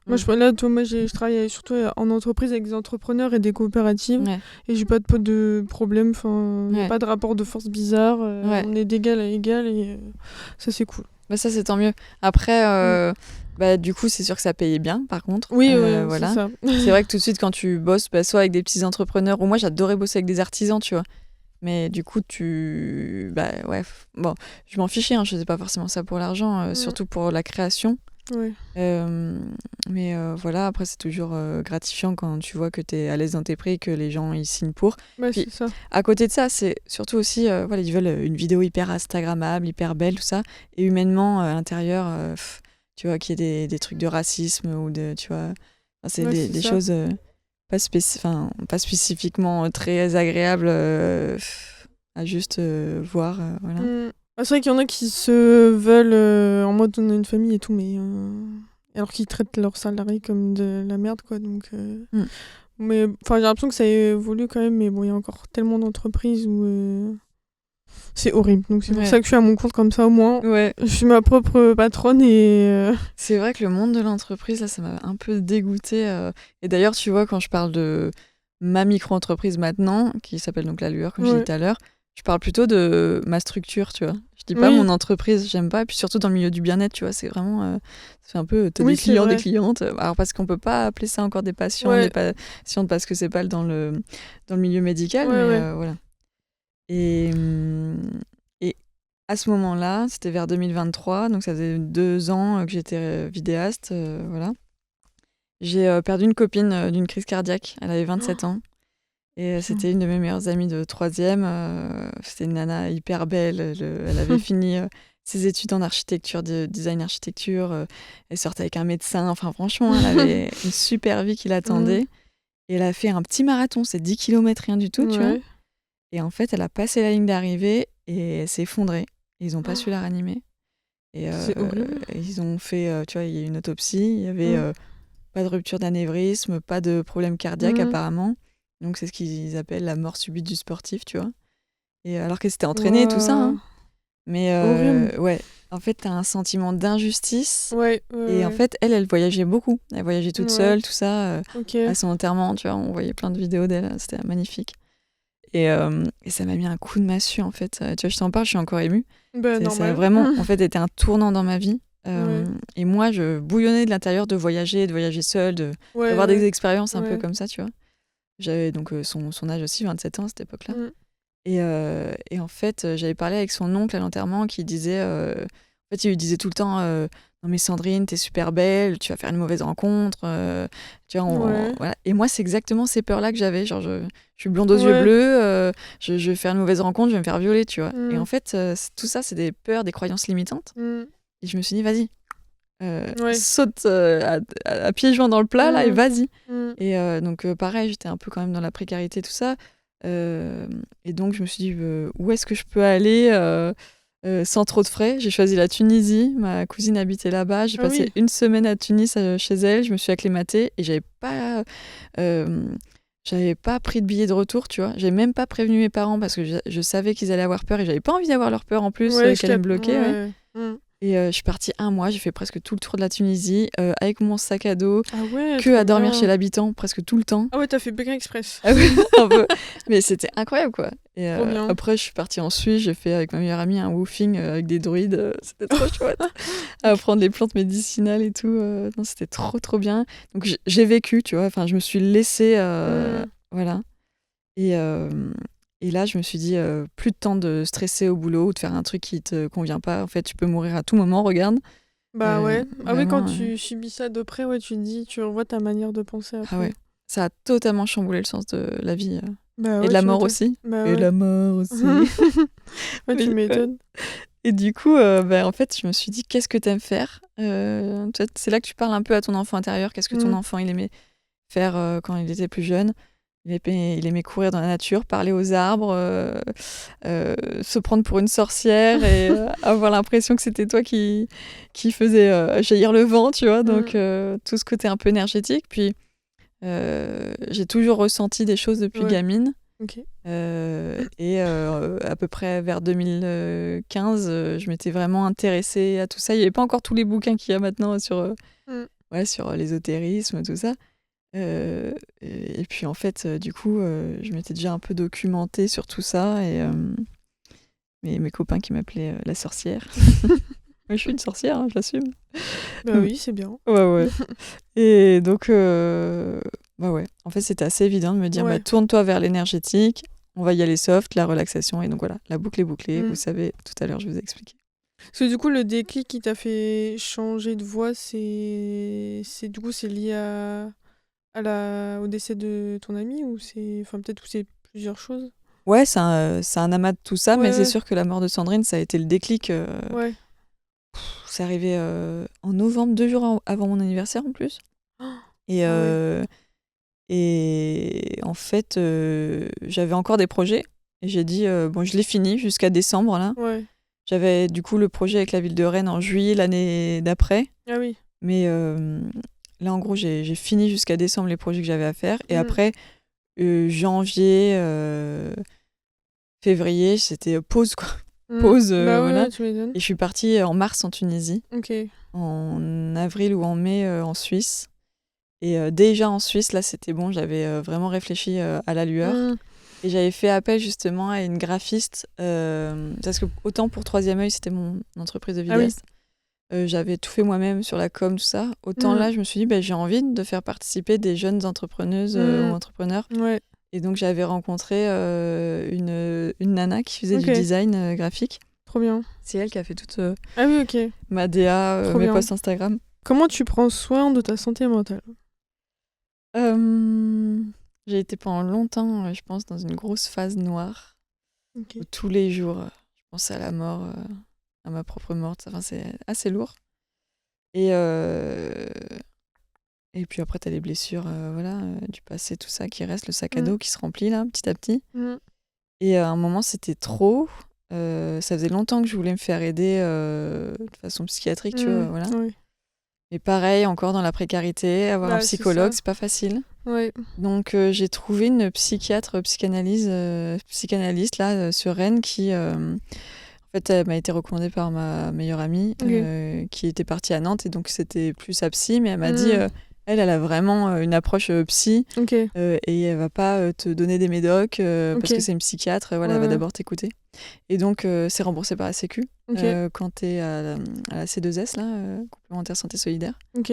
Moi, je travaille surtout en entreprise avec des entrepreneurs et des coopératives. ouais, Et j'ai pas de problème. Enfin, y a ouais, pas de rapport de force bizarre. ouais. On est d'égal à égal et ça, c'est cool. Bah ça, c'est tant mieux. Après, Mm. bah, du coup, c'est sûr que ça payait bien, par contre. Oui, ouais, c'est Voilà. ça. C'est vrai que tout de suite, quand tu bosses, bah, soit avec des petits entrepreneurs, ou moi, j'adorais bosser avec des artisans, tu vois. Mais du coup, bah ouais, bon, je m'en fichais, hein, je faisais pas forcément ça pour l'argent, Mm. surtout pour la création. Ouais. Mais voilà, après, c'est toujours gratifiant quand tu vois que tu es à l'aise dans tes prix et que les gens, ils signent pour. Ouais, Puis, c'est ça. à côté de ça, c'est surtout aussi, voilà, ils veulent une vidéo hyper Instagrammable, hyper belle, tout ça. Et humainement, à l'intérieur, tu vois, qu'il y ait des trucs de racisme ou de, tu vois, enfin, c'est Ouais, c'est des ça. choses pas spécifiquement très agréables à juste voir, voilà. Mm. Ah, c'est vrai qu'il y en a qui se veulent en mode on a une famille et tout, mais alors qu'ils traitent leurs salariés comme de la merde, quoi. Donc, Mm. mais enfin, j'ai l'impression que ça évolue quand même, mais bon, il y a encore tellement d'entreprises où c'est horrible. Donc c'est pour Ouais. ça que je suis à mon compte comme ça, au moins. Ouais. Je suis ma propre patronne et C'est vrai que le monde de l'entreprise, là, ça m'a un peu dégoûtée. Et d'ailleurs, tu vois, quand je parle de ma micro-entreprise maintenant, qui s'appelle donc La Lueur, comme je disais ouais. tout à l'heure, je parle plutôt de ma structure, tu vois. Je dis pas Oui. mon entreprise, j'aime pas. Et puis surtout dans le milieu du bien-être, tu vois, c'est vraiment... ça fait un peu... T'as Oui, des c'est clients, des vrai. clientes. Alors parce qu'on peut pas appeler ça encore des patients, Ouais. des patientes, parce que c'est pas dans le milieu médical, Ouais, mais ouais. voilà. Et à ce moment-là, c'était vers 2023, donc ça faisait 2 ans que j'étais vidéaste, voilà. J'ai perdu une copine d'une crise cardiaque. Elle avait 27 ans. Et Putain. c'était une de mes meilleures amies de troisième. C'était une nana hyper belle. Elle avait fini ses études en architecture, design architecture. Elle sortait avec un médecin. Enfin, franchement, elle avait une super vie qui l'attendait. Et elle a fait un petit marathon. C'est 10 km, rien du tout, tu vois. Ouais. Et en fait, elle a passé la ligne d'arrivée et elle s'est effondrée. Et ils n'ont pas su la ranimer. Et C'est horrible. ils ont fait, tu vois, il y a eu une autopsie. Il y avait pas de rupture d'anévrisme, pas de problème cardiaque apparemment. Donc c'est ce qu'ils appellent la mort subite du sportif, tu vois. Et alors qu'elle s'était entraînée et tout ça, hein. Waouh. Mais Horrible. ouais, en fait, t'as un sentiment d'injustice. Ouais, ouais, Et en ouais. fait, elle voyageait beaucoup. Elle voyageait toute Ouais. seule, tout ça. Ok. À son enterrement, tu vois, on voyait plein de vidéos d'elle. C'était magnifique. Et ça m'a mis un coup de massue, en fait. Tu vois, je t'en parle, je suis encore émue. Bah, Ça a normal. vraiment, en fait, été un tournant dans ma vie. Ouais. Et moi, je bouillonnais de l'intérieur de voyager seule, Ouais, d'avoir des ouais. expériences un peu Ouais. comme ça, tu vois. J'avais donc son âge aussi, 27 ans à cette époque-là. Mm. Et en fait, j'avais parlé avec son oncle à l'enterrement qui disait, en fait, il lui disait tout le temps, non mais Sandrine, t'es super belle, tu vas faire une mauvaise rencontre, tu vois, Ouais. voilà. Et moi, c'est exactement ces peurs-là que j'avais, genre je suis blonde aux yeux Ouais. bleus, je vais faire une mauvaise rencontre, je vais me faire violer, tu vois. Et Mm. en fait, tout ça, c'est des peurs, des croyances limitantes. Mm. Et je me suis dit, vas-y, Ouais. saute à pieds joints dans le plat là et Mm. vas-y. Mm. Et donc pareil, j'étais un peu quand même dans la précarité, tout ça. Et donc je me suis dit, où est-ce que je peux aller sans trop de frais? J'ai choisi la Tunisie. Ma cousine habitait là-bas. J'ai Ah passé oui. une semaine à Tunis chez elle. Je me suis acclimatée et j'avais pas pris de billet de retour, tu vois. J'avais même pas prévenu mes parents parce que je savais qu'ils allaient avoir peur et j'avais pas envie d'avoir leur peur en plus, Ouais, je qu'elle allait me capte. bloquer. Ouais. Ouais. Mm. Et je suis partie un mois, j'ai fait presque tout le tour de la Tunisie avec mon sac à dos, Ah ouais, que trop à dormir bien. chez l'habitant presque tout le temps. Ah ouais, t'as fait Pékin Express. Ah oui, un peu. Mais c'était incroyable quoi. Et Trop bien. après, je suis partie en Suisse, j'ai fait avec ma meilleure amie un woofing avec des druides, c'était trop chouette. À apprendre les plantes médicinales et tout. Non, c'était trop trop bien. Donc j'ai vécu, tu vois, enfin, je me suis laissée. Mm. Voilà. Et, euh, et là, je me suis dit, plus de temps de stresser au boulot ou de faire un truc qui te convient pas. En fait, tu peux mourir à tout moment, regarde. Bah ouais. Ah oui, quand Vraiment. tu subis ça de près, ouais, tu te dis, tu revois ta manière de penser Ah ouais. après. Ça a totalement chamboulé le sens de la vie. Bah Et de ouais, la tu mort m'étonnes. aussi. Bah Et ouais. la mort aussi. Ouais, tu Mais, ouais. m'étonnes. Et du coup, en fait, je me suis dit, qu'est-ce que t'aimes faire? C'est là que tu parles un peu à ton enfant intérieur. Qu'est-ce que ton Mm. enfant il aimait faire quand il était plus jeune? Il aimait courir dans la nature, parler aux arbres, se prendre pour une sorcière et avoir l'impression que c'était toi qui faisais jaillir le vent, tu vois. Donc, tout ce côté un peu énergétique. Puis, j'ai toujours ressenti des choses depuis Ouais. gamine. Ok. Et à peu près vers 2015, je m'étais vraiment intéressée à tout ça. Il n'y avait pas encore tous les bouquins qu'il y a maintenant Mm. sur l'ésotérisme, tout ça. Et puis en fait, du coup, je m'étais déjà un peu documentée sur tout ça. Et mes copains qui m'appelaient la sorcière. Mais je suis une sorcière, hein, je l'assume. Bah oui, c'est bien. Ouais, ouais. Et donc, bah ouais. En fait, c'était assez évident de me dire, Ouais. tourne-toi vers l'énergétique, on va y aller soft, la relaxation. Et donc voilà, la boucle est bouclée. Mm. Vous savez, tout à l'heure, je vous ai expliqué. Parce que du coup, le déclic qui t'a fait changer de voix, du coup, c'est lié au décès de ton ami ou c'est, enfin peut-être ou c'est plusieurs choses. Ouais, c'est un amas de tout ça, mais c'est Ouais, sûr que la mort de Sandrine, ça a été le déclic. ouais. C'est arrivé en novembre, 2 jours avant mon anniversaire en plus. Et, Ah ouais. et en fait, j'avais encore des projets. Et j'ai dit, bon, je l'ai fini jusqu'à décembre, là. Ouais. J'avais du coup le projet avec la ville de Rennes en juillet l'année d'après. Ah oui. Mais là, en gros, j'ai fini jusqu'à décembre les projets que j'avais à faire. Et Mm. après, janvier, février, c'était pause, quoi. Mm. Pause, Bah ouais, voilà. ouais, tu m'étonnes. Et je suis partie en mars en Tunisie, Ok. en avril ou en mai en Suisse. Et déjà en Suisse, là, c'était bon, j'avais vraiment réfléchi à la lueur. Mm. Et j'avais fait appel justement à une graphiste, parce que autant pour Troisième Œil, c'était mon entreprise de Ah oui. vidéaste. J'avais tout fait moi-même sur la com, tout ça. Autant Mm. là, je me suis dit, j'ai envie de faire participer des jeunes entrepreneuses ou entrepreneurs. Ouais. Et donc, j'avais rencontré une nana qui faisait du Ok. design graphique. Trop bien. C'est elle qui a fait toute Ah oui, ok. ma DA, Trop mes bien. posts Instagram. Comment tu prends soin de ta santé mentale? J'ai été pendant longtemps, je pense, dans une grosse phase noire, Ok. où tous les jours, je pensais à la mort, à ma propre mort. Enfin, c'est assez lourd. Et puis après, t'as les blessures voilà, du passé, tout ça qui reste, le sac à dos qui se remplit là, petit à petit. Mm. Et à un moment, c'était trop. Ça faisait longtemps que je voulais me faire aider de façon psychiatrique, tu vois, voilà. Ouais. Et pareil, encore dans la précarité, avoir un Bah, c'est psychologue, ça. c'est pas facile. Ouais. Donc j'ai trouvé une psychiatre, psychanalyste là sur Rennes qui, en fait, elle m'a été recommandée par ma meilleure amie Ok. qui était partie à Nantes et donc c'était plus sa psy, mais elle m'a dit, Mm. elle a vraiment une approche psy Ok. et elle va pas te donner des médocs parce Ok. que c'est une psychiatre, voilà, Ouais, elle va ouais. d'abord t'écouter. Et donc c'est remboursé par la Sécu Ok. quand t'es à la C2S là, complémentaire santé solidaire. Ok.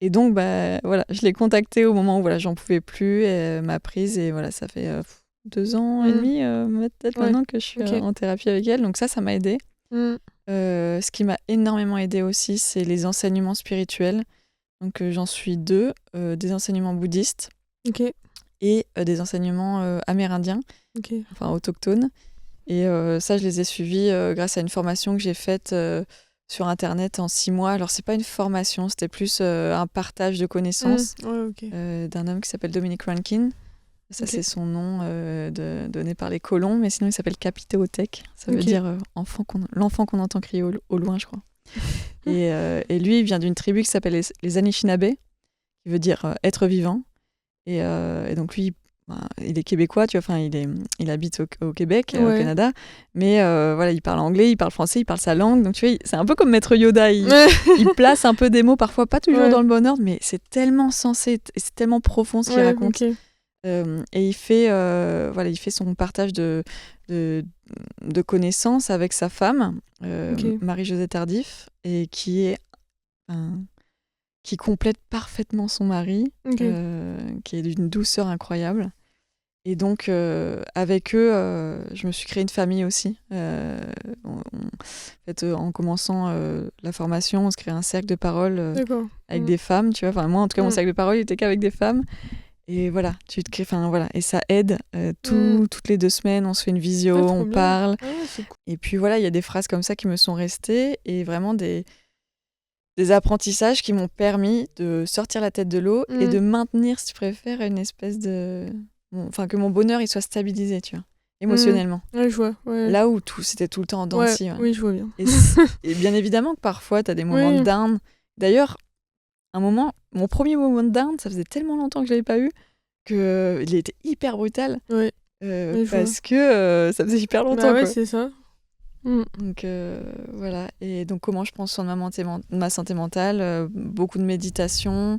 Et donc, voilà, je l'ai contactée au moment où voilà, j'en pouvais plus, et elle m'a prise et voilà, ça fait 2 ans et demi, peut-être Ouais. maintenant que je suis Ok. en thérapie avec elle. Donc ça m'a aidée. Mm. Ce qui m'a énormément aidée aussi, c'est les enseignements spirituels. Donc j'en suis 2, des enseignements bouddhistes Ok. et des enseignements amérindiens, Ok. enfin autochtones. Et ça, je les ai suivis grâce à une formation que j'ai faite sur Internet en 6 mois. Alors, c'est pas une formation, c'était plus un partage de connaissances Ouais, ok. d'un homme qui s'appelle Dominic Rankin. Ça, Ok. c'est son nom donné par les colons, mais sinon, il s'appelle Capiteotec. Ça veut Ok. dire l'enfant qu'on entend crier au loin, je crois. Et lui, il vient d'une tribu qui s'appelle les Anishinaabe, qui veut dire être vivant. Et donc lui, il est québécois, tu vois, enfin il habite au Québec, au Ouais. Canada, mais voilà, il parle anglais, il parle français, il parle sa langue, donc tu vois, c'est un peu comme Maître Yoda, il place un peu des mots, parfois pas toujours Ouais. dans le bon ordre, mais c'est tellement sensé, et c'est tellement profond ce qu'il Ouais, raconte. ok. Et il fait son partage de connaissances avec sa femme, Ok. Marie-Josée Tardif, et qui complète parfaitement son mari, Ok. qui est d'une douceur incroyable. Et donc, avec eux, je me suis créé une famille aussi. En commençant la formation, on se crée un cercle de parole D'accord. avec des femmes, tu vois. Enfin, moi, en tout cas, mon Mm. cercle de parole, il était qu'avec des femmes. Et voilà, tu te crées, enfin voilà, et ça aide. Toutes les 2 semaines, on se fait une visio, Ah, trop on bien. parle. Ah ouais, c'est cool. Et puis voilà, il y a des phrases comme ça qui me sont restées, et vraiment des apprentissages qui m'ont permis de sortir la tête de l'eau et de maintenir, si tu préfères, une espèce de... Enfin, que mon bonheur, il soit stabilisé, tu vois, émotionnellement. Ouais, je vois. Ouais. Là où c'était tout le temps en dents de Ouais. scie, ouais. Oui, je vois bien. Et bien évidemment que parfois, tu as des moments de Oui. down. D'ailleurs, mon premier moment de down, ça faisait tellement longtemps que je l'avais pas eu, qu'il était hyper brutal, Ouais. Oui, je vois. parce que ça faisait hyper longtemps, Bah ouais, quoi. c'est ça. Mm. Donc voilà, et donc comment je prends soin de ma santé mentale, beaucoup de méditation.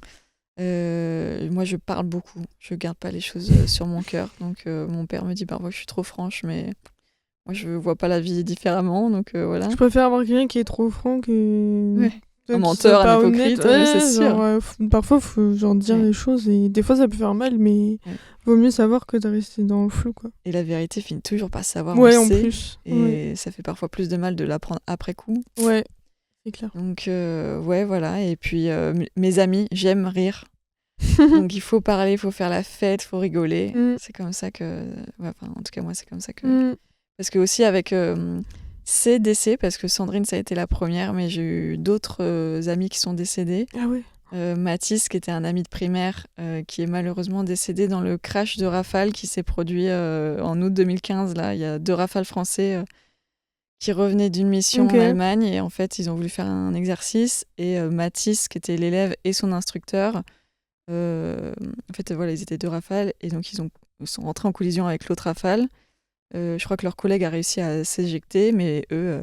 Moi je parle beaucoup, je garde pas les choses sur mon cœur. Donc mon père me dit parfois que je suis trop franche, mais moi je vois pas la vie différemment, donc voilà. Je préfère avoir quelqu'un qui est trop franc que Ouais. Un qui soit menteur, un pas honnête. hypocrite, c'est Ouais, sûr. genre, parfois, faut genre dire Ouais. les choses et des fois, ça peut faire mal, mais Ouais. vaut mieux savoir que de rester dans le flou, quoi. Et la vérité finit toujours par se savoir, on Ouais, le en sait, plus. et ça fait parfois plus de mal de l'apprendre après coup. Ouais, c'est clair. Donc ouais, voilà. Et puis mes amis, j'aime rire. Donc il faut parler, il faut faire la fête, il faut rigoler. Mm. C'est comme ça que... ouais, enfin, en tout cas, moi, c'est comme ça que... Mm. Parce que aussi avec ces décès, parce que Sandrine, ça a été la première, mais j'ai eu d'autres amis qui sont décédés. Ah ouais. Mathis, qui était un ami de primaire, qui est malheureusement décédé dans le crash de Rafale qui s'est produit en août 2015. Là, il y a 2 Rafales français qui revenaient d'une mission Ok. en Allemagne, et en fait, ils ont voulu faire un exercice, et Mathis, qui était l'élève et son instructeur, en fait, voilà, ils étaient 2 Rafales, et donc ils sont rentrés en collision avec l'autre Rafale. Je crois que leur collègue a réussi à s'éjecter, mais eux,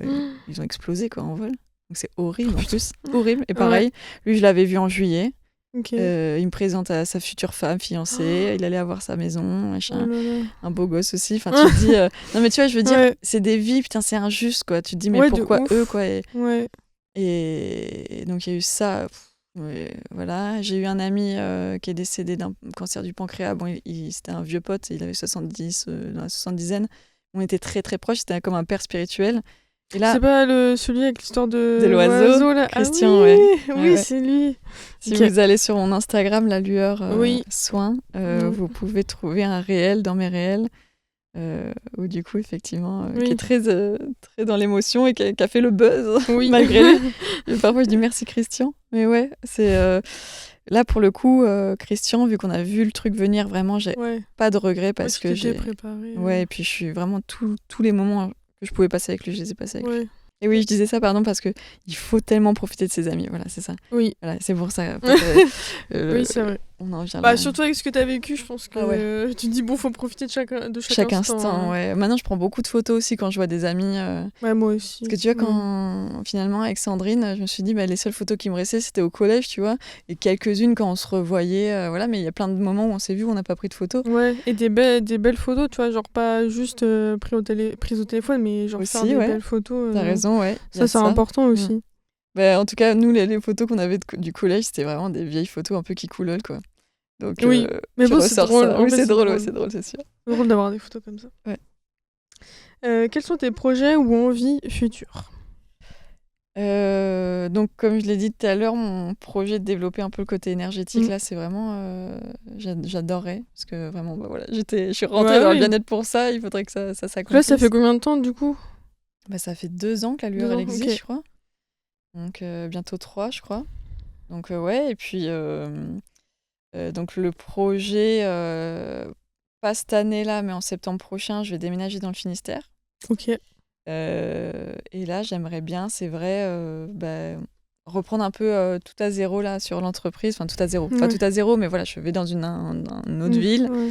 ils ont explosé, quoi, en vol. Donc c'est horrible, en plus. Horrible. Et pareil, lui, je l'avais vu en juillet. Ok. Il me présente à sa future femme, fiancée. Il allait avoir sa maison, Oh machin. là là. Un beau gosse aussi. Enfin, tu te dis... Non, mais tu vois, je veux dire, Ouais. c'est des vies, putain, c'est injuste, quoi. Tu te dis, mais Ouais, de pourquoi ouf. eux, quoi. Ouais. Et donc, il y a eu ça. Voilà. J'ai eu un ami qui est décédé d'un cancer du pancréas. Bon, c'était un vieux pote, il avait 70, dans la 70aine. On était très, très proches. C'était comme un père spirituel. Et là, C'est pas celui avec l'histoire de l'oiseau, là. Christian, ah, ouais. oui. Ouais, Oui, ouais. c'est lui. Si Ok. vous allez sur mon Instagram, la lueur Oui. soin, vous pouvez trouver un réel dans mes réels, où du coup, effectivement, qui Oui. est très, très dans l'émotion, et qui a fait le buzz, Oui. malgré lui. Et parfois, je dis merci Christian. Mais ouais, c'est... là, pour le coup, Christian, vu qu'on a vu le truc venir, vraiment, j'ai Ouais. pas de regrets, parce tu que t'étais j'ai... préparé. Ouais, et puis je suis vraiment... tous les moments que je pouvais passer avec lui, je les ai passés avec lui. Ouais. Et oui, je disais ça, pardon, parce que il faut tellement profiter de ses amis. Voilà, c'est ça. Oui. Voilà, c'est pour ça. Oui, c'est vrai. On en vient Bah, là. surtout avec ce que t'as vécu, je pense que Ah ouais. tu te dis, bon, faut profiter de chaque Chaque instant. instant, ouais. Maintenant, je prends beaucoup de photos aussi quand je vois des amis. Ouais, moi aussi. Parce que tu vois, quand finalement, avec Sandrine, je me suis dit, bah, les seules photos qui me restaient, c'était au collège, tu vois. Et quelques-unes quand on se revoyait. Voilà, mais il y a plein de moments où on s'est vu, où on n'a pas pris de photos. Ouais, et des belles photos, tu vois, genre pas juste prises au téléphone, mais genre faire Aussi, des ouais. belles photos. T'as raison, ouais. Il y a Ça, c'est important aussi. Bah, en tout cas, nous, les photos qu'on avait du collège, c'était vraiment des vieilles photos un peu qui coulollent, quoi. Donc, Oui, mais je bon, c'est ressors drôle. ça. En Oui, fait, c'est c'est drôle, ouais, drôle. c'est drôle, c'est sûr. C'est drôle d'avoir des photos comme ça. Ouais. Quels sont tes projets ou envies futures? Donc, comme je l'ai dit tout à l'heure, mon projet de développer un peu le côté énergétique, Mm. là, c'est vraiment. J'adorerais. Parce que vraiment, bah, voilà, je suis rentrée Bah dans le oui. bien-être pour ça. Il faudrait que ça Là, ça s'accomplisse. fait combien de temps du coup? Bah, ça fait 2 ans que la 2 lueur, elle ans, existe, ok. je crois. Donc, bientôt 3, je crois. Donc, ouais. Et puis, donc le projet, pas cette année-là, mais en septembre prochain, je vais déménager dans le Finistère. Ok. Et là, j'aimerais bien, c'est vrai, reprendre un peu tout à zéro là sur l'entreprise. Enfin, tout à zéro. Pas Ouais. tout à zéro, mais voilà, je vais dans une autre ville, Ouais.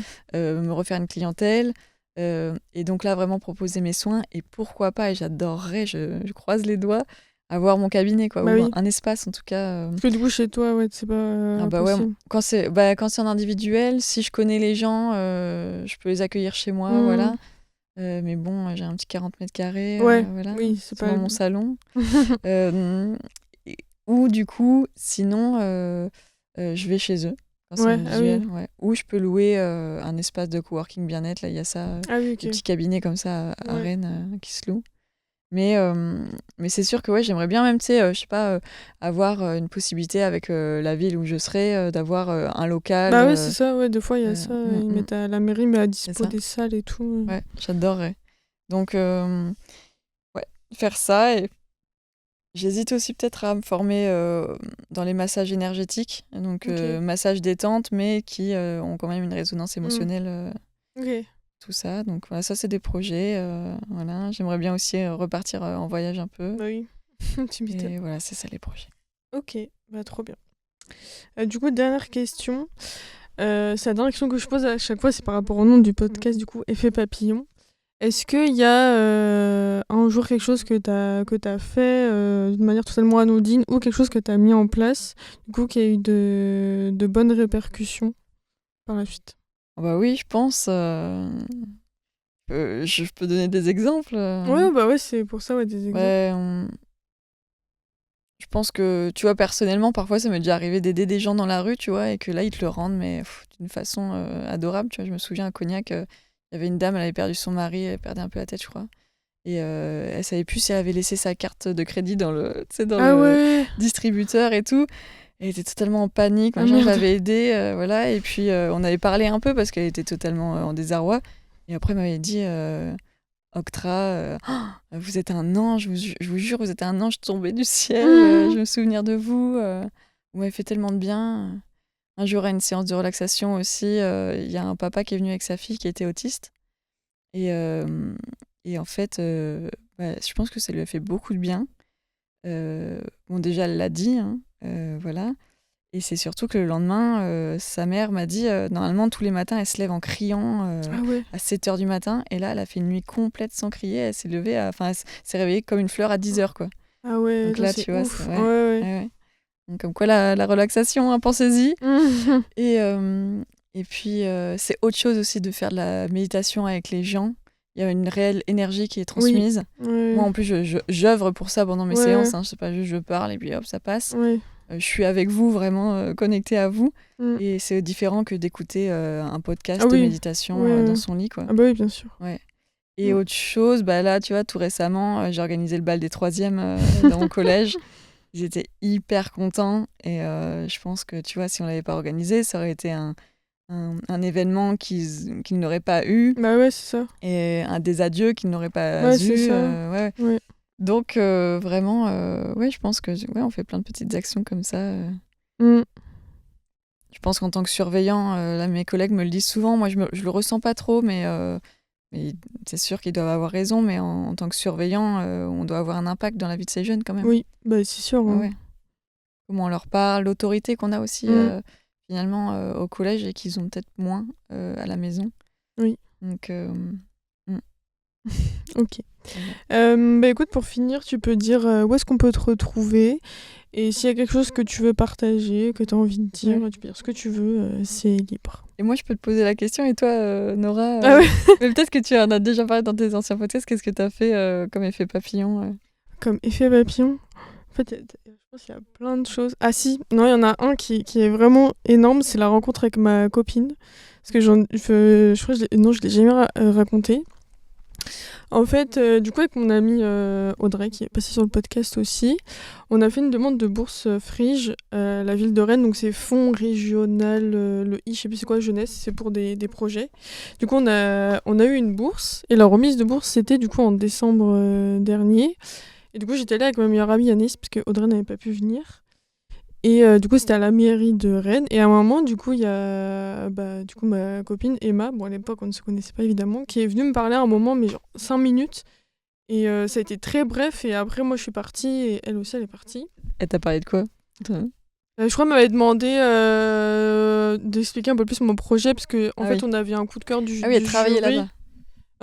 me refaire une clientèle. Et donc là, vraiment proposer mes soins. Et pourquoi pas, et j'adorerais, je croise les doigts, avoir mon cabinet, quoi, Bah ou oui. un espace en tout cas. Parce que du coup, chez toi, ouais, c'est pas Ah bah ouais, possible. quand c'est en individuel, si je connais les gens, je peux les accueillir chez moi, Mm. voilà. Mais bon, j'ai un petit 40 mètres carrés, Ouais, voilà, oui, c'est c'est pas. dans mon salon. Ou du coup, sinon, je vais chez eux quand c'est Ouais, ah oui. individuel, ouais. Ou je peux louer un espace de coworking bien-être, là, il y a ça, Ah oui, des ok. petits cabinets comme ça à Ouais. Rennes qui se louent. Mais c'est sûr que ouais, j'aimerais bien même, tu sais, je sais pas, avoir une possibilité avec la ville où je serai, d'avoir un local. Bah ouais, c'est ça, ouais, des fois, il y a ça. Ils Mm, mettent à la mairie, mais à c'est dispo ça. des salles et tout. Ouais, j'adorerais. Donc, ouais, faire ça. Et j'hésite aussi peut-être à me former dans les massages énergétiques. Donc, Ok. massages détente, mais qui ont quand même une résonance Mm. émotionnelle, Ok. tout ça. Donc, voilà, ça, c'est des projets. Voilà. J'aimerais bien aussi repartir en voyage un peu. Bah oui. Tu m'étonnes. Et voilà, c'est ça les projets. Ok, bah trop bien. Du coup, dernière question. C'est la dernière question que je pose à chaque fois, c'est par rapport au nom du podcast, du coup, Effet Papillon. Est-ce qu'il y a un jour quelque chose que t'as fait d'une manière totalement anodine ou quelque chose que t'as mis en place, du coup, qui a eu de bonnes répercussions par la suite? Ah bah oui, je pense. Je peux donner des exemples. Ouais, bah ouais, c'est pour ça, ouais, des exemples. Ouais, je pense que, tu vois, personnellement, parfois, ça m'est déjà arrivé d'aider des gens dans la rue, tu vois, et que là, ils te le rendent, mais d'une façon adorable, tu vois. Je me souviens à Cognac, il y avait une dame, elle avait perdu son mari, elle perdait un peu la tête, je crois. Et elle savait plus si elle avait laissé sa carte de crédit dans le, tu sais, dans Ah le ouais! distributeur et tout. Elle était totalement en panique, Ah machin, je merde! l'avais aidée, voilà. Et puis, on avait parlé un peu parce qu'elle était totalement en désarroi. Et après, elle m'avait dit, Octra, oh, vous êtes un ange, je vous jure, vous êtes un ange tombé du ciel, je me souviens de vous, vous m'avez fait tellement de bien. Un jour, à une séance de relaxation aussi, il y a un papa qui est venu avec sa fille qui était autiste. Et, et en fait, je pense que ça lui a fait beaucoup de bien. Bon, déjà, elle l'a dit, hein, voilà. Et c'est surtout que le lendemain, sa mère m'a dit, normalement, tous les matins, elle se lève en criant Ah ouais! à 7h du matin. Et là, elle a fait une nuit complète sans crier. Elle s'est levée, enfin, elle s'est réveillée comme une fleur à 10h, quoi. Ah ouais, Donc non, là, c'est tu vois, ouf! c'est Ouais, ouais, ouais. ouais, ouais. Donc, comme quoi, la relaxation, hein, pensez-y. Et puis, c'est autre chose aussi de faire de la méditation avec les gens. Il y a une réelle énergie qui est Oui. transmise. Ouais. Moi, en plus, j'œuvre pour ça pendant mes Ouais. séances. Hein. C'est pas juste je parle et puis hop, ça passe. Ouais. Je suis avec vous, vraiment connectée à vous. Mm. Et c'est différent que d'écouter un podcast Ah de oui. méditation Ouais. dans son lit, quoi. Ah bah oui, bien sûr. Ouais. Et Mm. autre chose, bah là, tu vois, tout récemment, j'ai organisé le bal des 3e dans mon collège. Ils étaient hyper contents. Et je pense que, tu vois, si on l'avait pas organisé, ça aurait été un événement qu'ils n'auraient pas eu. Bah ouais, c'est ça. Et des adieux qu'ils n'auraient pas Ouais, c'est eu. ça. Ouais. Ouais. Donc, vraiment, ouais, je pense que ouais, on fait plein de petites actions comme ça. Mm. Je pense qu'en tant que surveillant, là, mes collègues me le disent souvent. Moi, je le ressens pas trop, mais c'est sûr qu'ils doivent avoir raison. Mais en tant que surveillant, on doit avoir un impact dans la vie de ces jeunes quand même. Oui, bah c'est sûr. Ouais, Hein. ouais. Comment on leur parle, l'autorité qu'on a aussi finalement au collège et qu'ils ont peut-être moins à la maison. Oui. Donc, Ok. Bah écoute, pour finir, tu peux dire où est-ce qu'on peut te retrouver et s'il y a quelque chose que tu veux partager, que tu as envie de dire, Ouais. tu peux dire ce que tu veux, c'est libre. Et moi, je peux te poser la question. Et toi, Nora, Ah ouais. mais peut-être que tu en as déjà parlé dans tes anciens podcasts. Qu'est-ce que tu as fait comme effet papillon Comme effet papillon, En fait, je pense qu'il y a plein de choses. Ah si, non, il y en a un qui est vraiment énorme, c'est la rencontre avec ma copine. Parce que je crois que non, je l'ai jamais raconté. En fait, du coup, avec mon amie Audrey, qui est passée sur le podcast aussi, on a fait une demande de bourse Frige à la ville de Rennes. Donc, c'est Fonds régional, le I, je sais plus c'est quoi, jeunesse, c'est pour des projets. Du coup, on a eu une bourse. Et la remise de bourse, c'était du coup en décembre dernier. Et du coup, j'étais là avec ma meilleure amie Anis, parce que Audrey n'avait pas pu venir. Et du coup, c'était à la mairie de Rennes. Et à un moment, du coup, il y a du coup, ma copine Emma, bon, à l'époque, on ne se connaissait pas évidemment, qui est venue me parler à un moment, mais genre 5 minutes. Et ça a été très bref. Et après, moi, je suis partie et elle aussi, elle est partie. Elle t'a parlé de quoi? Je crois qu'elle m'avait demandé d'expliquer un peu plus mon projet, parce qu'en Ah fait, oui. on avait un coup de cœur du Ah oui, elle du travaillait jury. là-bas.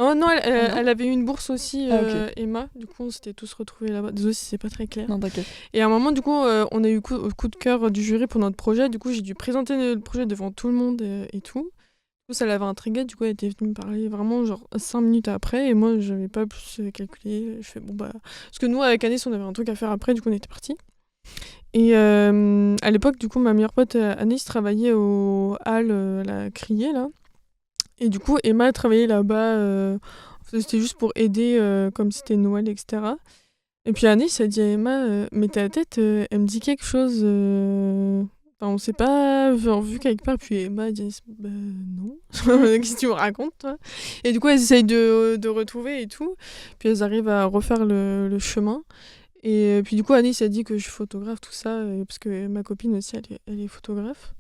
Oh non, non elle avait eu une bourse aussi, Ah, ok. Emma. Du coup, on s'était tous retrouvés là-bas. Désolée si c'est pas très clair. Non, t'inquiète. Et à un moment, du coup, on a eu coup de cœur du jury pour notre projet. Du coup, j'ai dû présenter le projet devant tout le monde et tout. Du coup, ça l'avait intriguée. Du coup, elle était venue me parler vraiment genre 5 minutes après. Et moi, je n'avais pas plus calculé. Je fais bon, bah. Parce que nous, avec Anis, on avait un truc à faire après. Du coup, on était partis. Et à l'époque, du coup, ma meilleure pote Anis travaillait au hall, la criée, là. Et du coup, Emma travaillait là-bas. C'était juste pour aider, comme c'était Noël, etc. Et puis Anis a dit à Emma, mais ta tête, elle me dit quelque chose. Enfin, on s'est pas vu quelque part. Puis Emma a dit, bah non. Qu'est-ce que tu me racontes, toi? Et du coup, elles essayent de retrouver et tout. Puis elles arrivent à refaire le chemin. Et puis du coup, Anis a dit que je suis photographe, tout ça, parce que ma copine aussi, elle est photographe.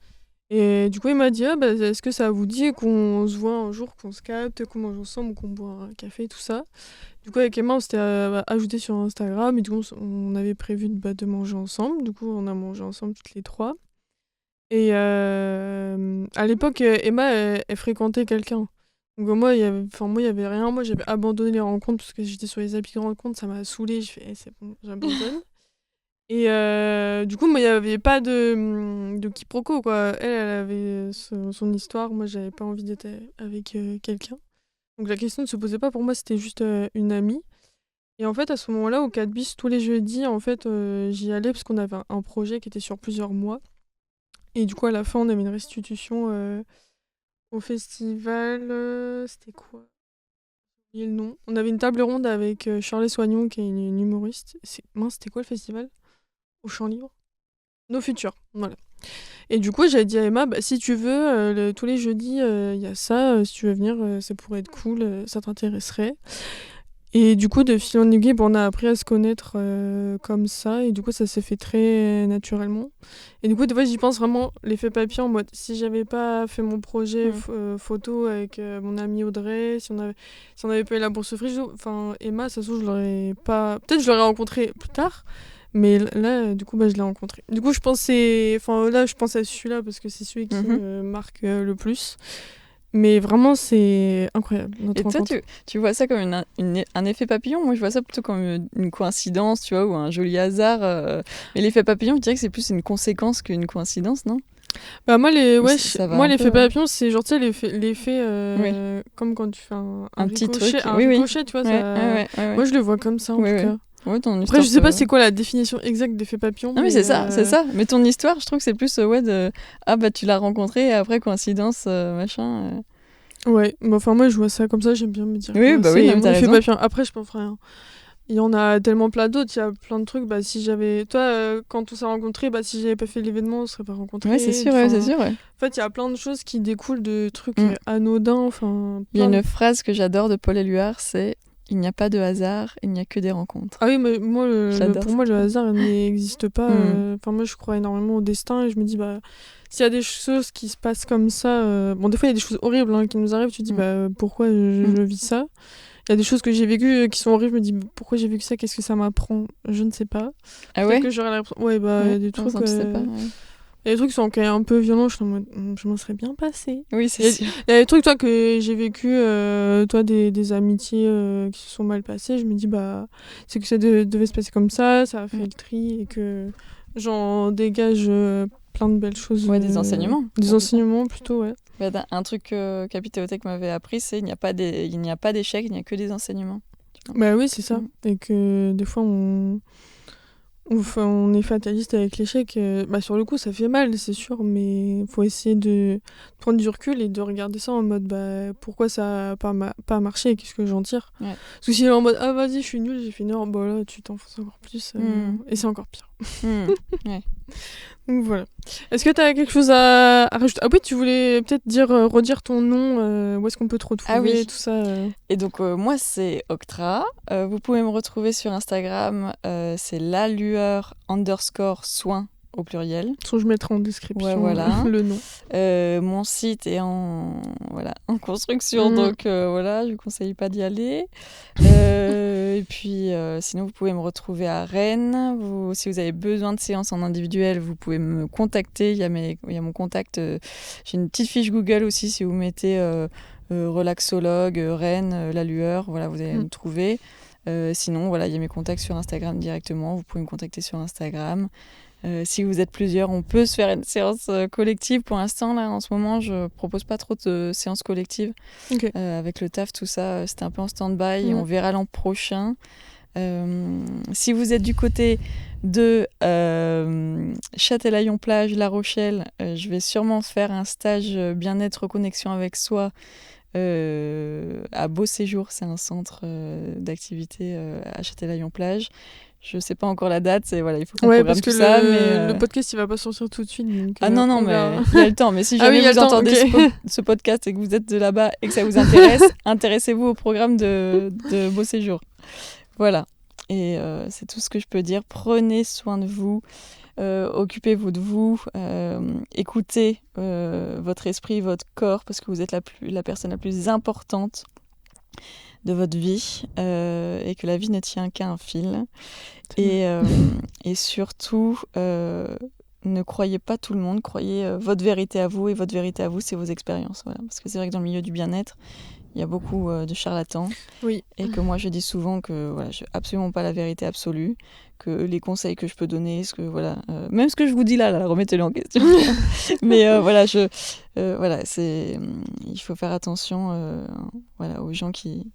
Et du coup, il m'a dit, ah, bah, est-ce que ça vous dit qu'on se voit un jour, qu'on se capte, qu'on mange ensemble, qu'on boit un café, tout ça. Du coup, avec Emma, on s'était ajouté sur Instagram, et du coup, on avait prévu de manger ensemble. Du coup, on a mangé ensemble toutes les trois. Et à l'époque, Emma, elle fréquentait quelqu'un. Donc moi, il y avait rien. Moi, j'avais abandonné les rencontres parce que j'étais sur les applis de rencontres, ça m'a saoulée. Je fais, c'est bon, j'abandonne. Et du coup, moi, il n'y avait pas de quiproquo, quoi. Elle avait son histoire. Moi, j'avais pas envie d'être avec quelqu'un. Donc la question ne se posait pas pour moi, c'était juste une amie. Et en fait, à ce moment-là, au 4 bis, tous les jeudis, en fait, j'y allais parce qu'on avait un projet qui était sur plusieurs mois. Et du coup, à la fin, on avait une restitution au festival. C'était quoi? J'ai oublié le nom. On avait une table ronde avec Charles Soignon, qui est une humoriste. Mince, c'était quoi le festival? Au Champ Libre? Nos Futurs, voilà. Et du coup, j'avais dit à Emma, bah, si tu veux, tous les jeudis, il y a ça. Si tu veux venir, ça pourrait être cool, ça t'intéresserait. Et du coup, de fil en aiguille, on a appris à se connaître comme ça. Et du coup, ça s'est fait très naturellement. Et du coup, des fois, j'y pense vraiment l'effet papillon. En mode, si j'avais pas fait mon projet photo avec mon amie Audrey, si on avait pas eu la bourse Frige, enfin, Emma, ça se trouve, je l'aurais pas. Peut-être que je l'aurais rencontrée plus tard. Mais là, du coup, je l'ai rencontré. Du coup, je pense là, je pense à celui-là parce que c'est celui qui me marque le plus. Mais vraiment, c'est incroyable. Et toi, tu vois ça comme un effet papillon? Moi, je vois ça plutôt comme une coïncidence, tu vois, ou un joli hasard. Mais l'effet papillon, je dirais que c'est plus une conséquence qu'une coïncidence, non? Bah moi, va l'effet peu, papillon, c'est genre, tu sais, l'effet comme quand tu fais un petit ricochet, truc. un Oui, ricochet, tu vois. Ouais. Moi, je le vois comme ça, en tout cas. Ouais, ton Après, histoire je sais pas c'est quoi la définition exacte d'effet papillon. Non, mais c'est ça. Mais ton histoire, je trouve que c'est plus, ah, bah, tu l'as rencontré et après, coïncidence, machin. Ouais, enfin, moi, je vois ça comme ça, j'aime bien me dire. Oui, bah oui, non, mon t'as effet raison. papillon. Après, je pense rien. Il y en a tellement plein d'autres, il y a plein de trucs. Bah, si j'avais. Toi, quand on s'est rencontrés, bah, si j'avais pas fait l'événement, on serait pas rencontrés. Ouais, c'est sûr, c'est sûr. En fait, il y a plein de choses qui découlent de trucs anodins. Enfin, il y a une phrase que j'adore de Paul Éluard, c'est « Il n'y a pas de hasard, il n'y a que des rencontres ». Ah oui, mais moi, pour moi, le hasard n'existe pas. Enfin, moi, je crois énormément au destin et je me dis, bah, s'il y a des choses qui se passent comme ça. Bon, des fois, il y a des choses horribles qui nous arrivent. Tu te dis, bah, pourquoi je vis ça? Il y a des choses que j'ai vécues qui sont horribles. Je me dis, pourquoi j'ai vécu ça? Qu'est-ce que ça m'apprend? Je ne sais pas. Ah ouais? Que j'aurais l'impression. Ouais, bah, il y a des trucs. Il y a des trucs qui sont quand même un peu violents, je m'en serais bien passé. Oui, c'est sûr. Il y a des trucs, toi, que j'ai vécu, toi, des amitiés qui se sont mal passées. Je me dis, bah, c'est que ça devait se passer comme ça a fait le tri et que j'en dégage plein de belles choses. Ouais, des enseignements. Des enseignements, plutôt, ouais. Bah, un truc que Capitalothèque m'avait appris, c'est il n'y a pas d'échecs, il n'y a que des enseignements. Bah oui, c'est ça. Et que des fois, on on est fataliste avec l'échec. Sur le coup, ça fait mal, c'est sûr, mais faut essayer de prendre du recul et de regarder ça en mode pourquoi ça a pas marché et qu'est-ce que j'en tire. Ouais. Parce que si en mode ah vas-y, je suis nulle, j'ai fait une erreur, là tu t'enfonces encore plus et c'est encore pire. Ouais. Donc voilà. Est-ce que tu as quelque chose à rajouter? Ah oui, tu voulais peut-être redire ton nom, où est-ce qu'on peut te retrouver, tout ça. Et donc moi c'est Octra. Vous pouvez me retrouver sur Instagram, c'est lalueur_soin au pluriel. Je mettrai en description Ouais, voilà. le nom. Mon site est en construction, donc voilà, je vous conseille pas d'y aller. Et puis sinon vous pouvez me retrouver à Rennes. Si vous avez besoin de séances en individuel, vous pouvez me contacter. Il y a mon contact. J'ai une petite fiche Google aussi, si vous mettez relaxologue Rennes, La Lueur, voilà, vous allez me trouver. Sinon voilà, il y a mes contacts sur Instagram directement. Vous pouvez me contacter sur Instagram. Si vous êtes plusieurs, on peut se faire une séance collective. Pour l'instant, là, en ce moment, je propose pas trop de séances collectives. Okay. Avec le taf, tout ça, c'était un peu en stand-by. On verra l'an prochain. Si vous êtes du côté de Châtelaillon-Plage, La Rochelle, je vais sûrement faire un stage bien-être, reconnexion avec soi à Beau Séjour. C'est un centre d'activité à Châtelaillon-Plage. Je sais pas encore la date, il faut qu'on programme tout ça. Mais le podcast il va pas sortir tout de suite. Donc, non, mais il y a le temps. Mais si jamais vous entendez ce podcast et que vous êtes de là-bas et que ça vous intéresse, intéressez-vous au programme de Beau Séjour. Voilà. Et c'est tout ce que je peux dire. Prenez soin de vous, occupez-vous de vous, écoutez votre esprit, votre corps, parce que vous êtes la personne la plus importante de votre vie et que la vie ne tient qu'à un fil. Et surtout, ne croyez pas tout le monde, croyez votre vérité à vous, et votre vérité à vous, c'est vos expériences. Voilà. Parce que c'est vrai que dans le milieu du bien-être, il y a beaucoup de charlatans. Oui. Et que moi, je dis souvent que je n'ai absolument pas la vérité absolue, que les conseils que je peux donner, même ce que je vous dis là remettez-le en question. Mais il faut faire attention aux gens qui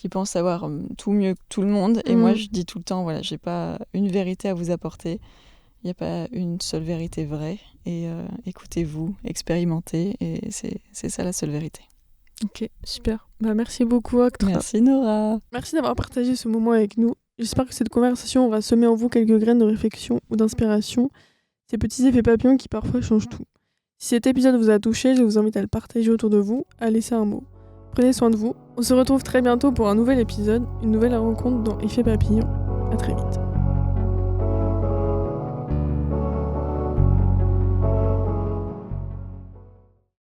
pensent savoir tout mieux que tout le monde. Et moi, je dis tout le temps, j'ai pas une vérité à vous apporter. Il n'y a pas une seule vérité vraie. Et écoutez-vous, expérimentez, et c'est ça la seule vérité. Ok, super. Merci beaucoup, Octra. Merci, Nora. Merci d'avoir partagé ce moment avec nous. J'espère que cette conversation aura semé en vous quelques graines de réflexion ou d'inspiration, ces petits effets papillons qui parfois changent tout. Si cet épisode vous a touché, je vous invite à le partager autour de vous, à laisser un mot. Prenez soin de vous. On se retrouve très bientôt pour un nouvel épisode, une nouvelle rencontre dans Effets papillons. À très vite.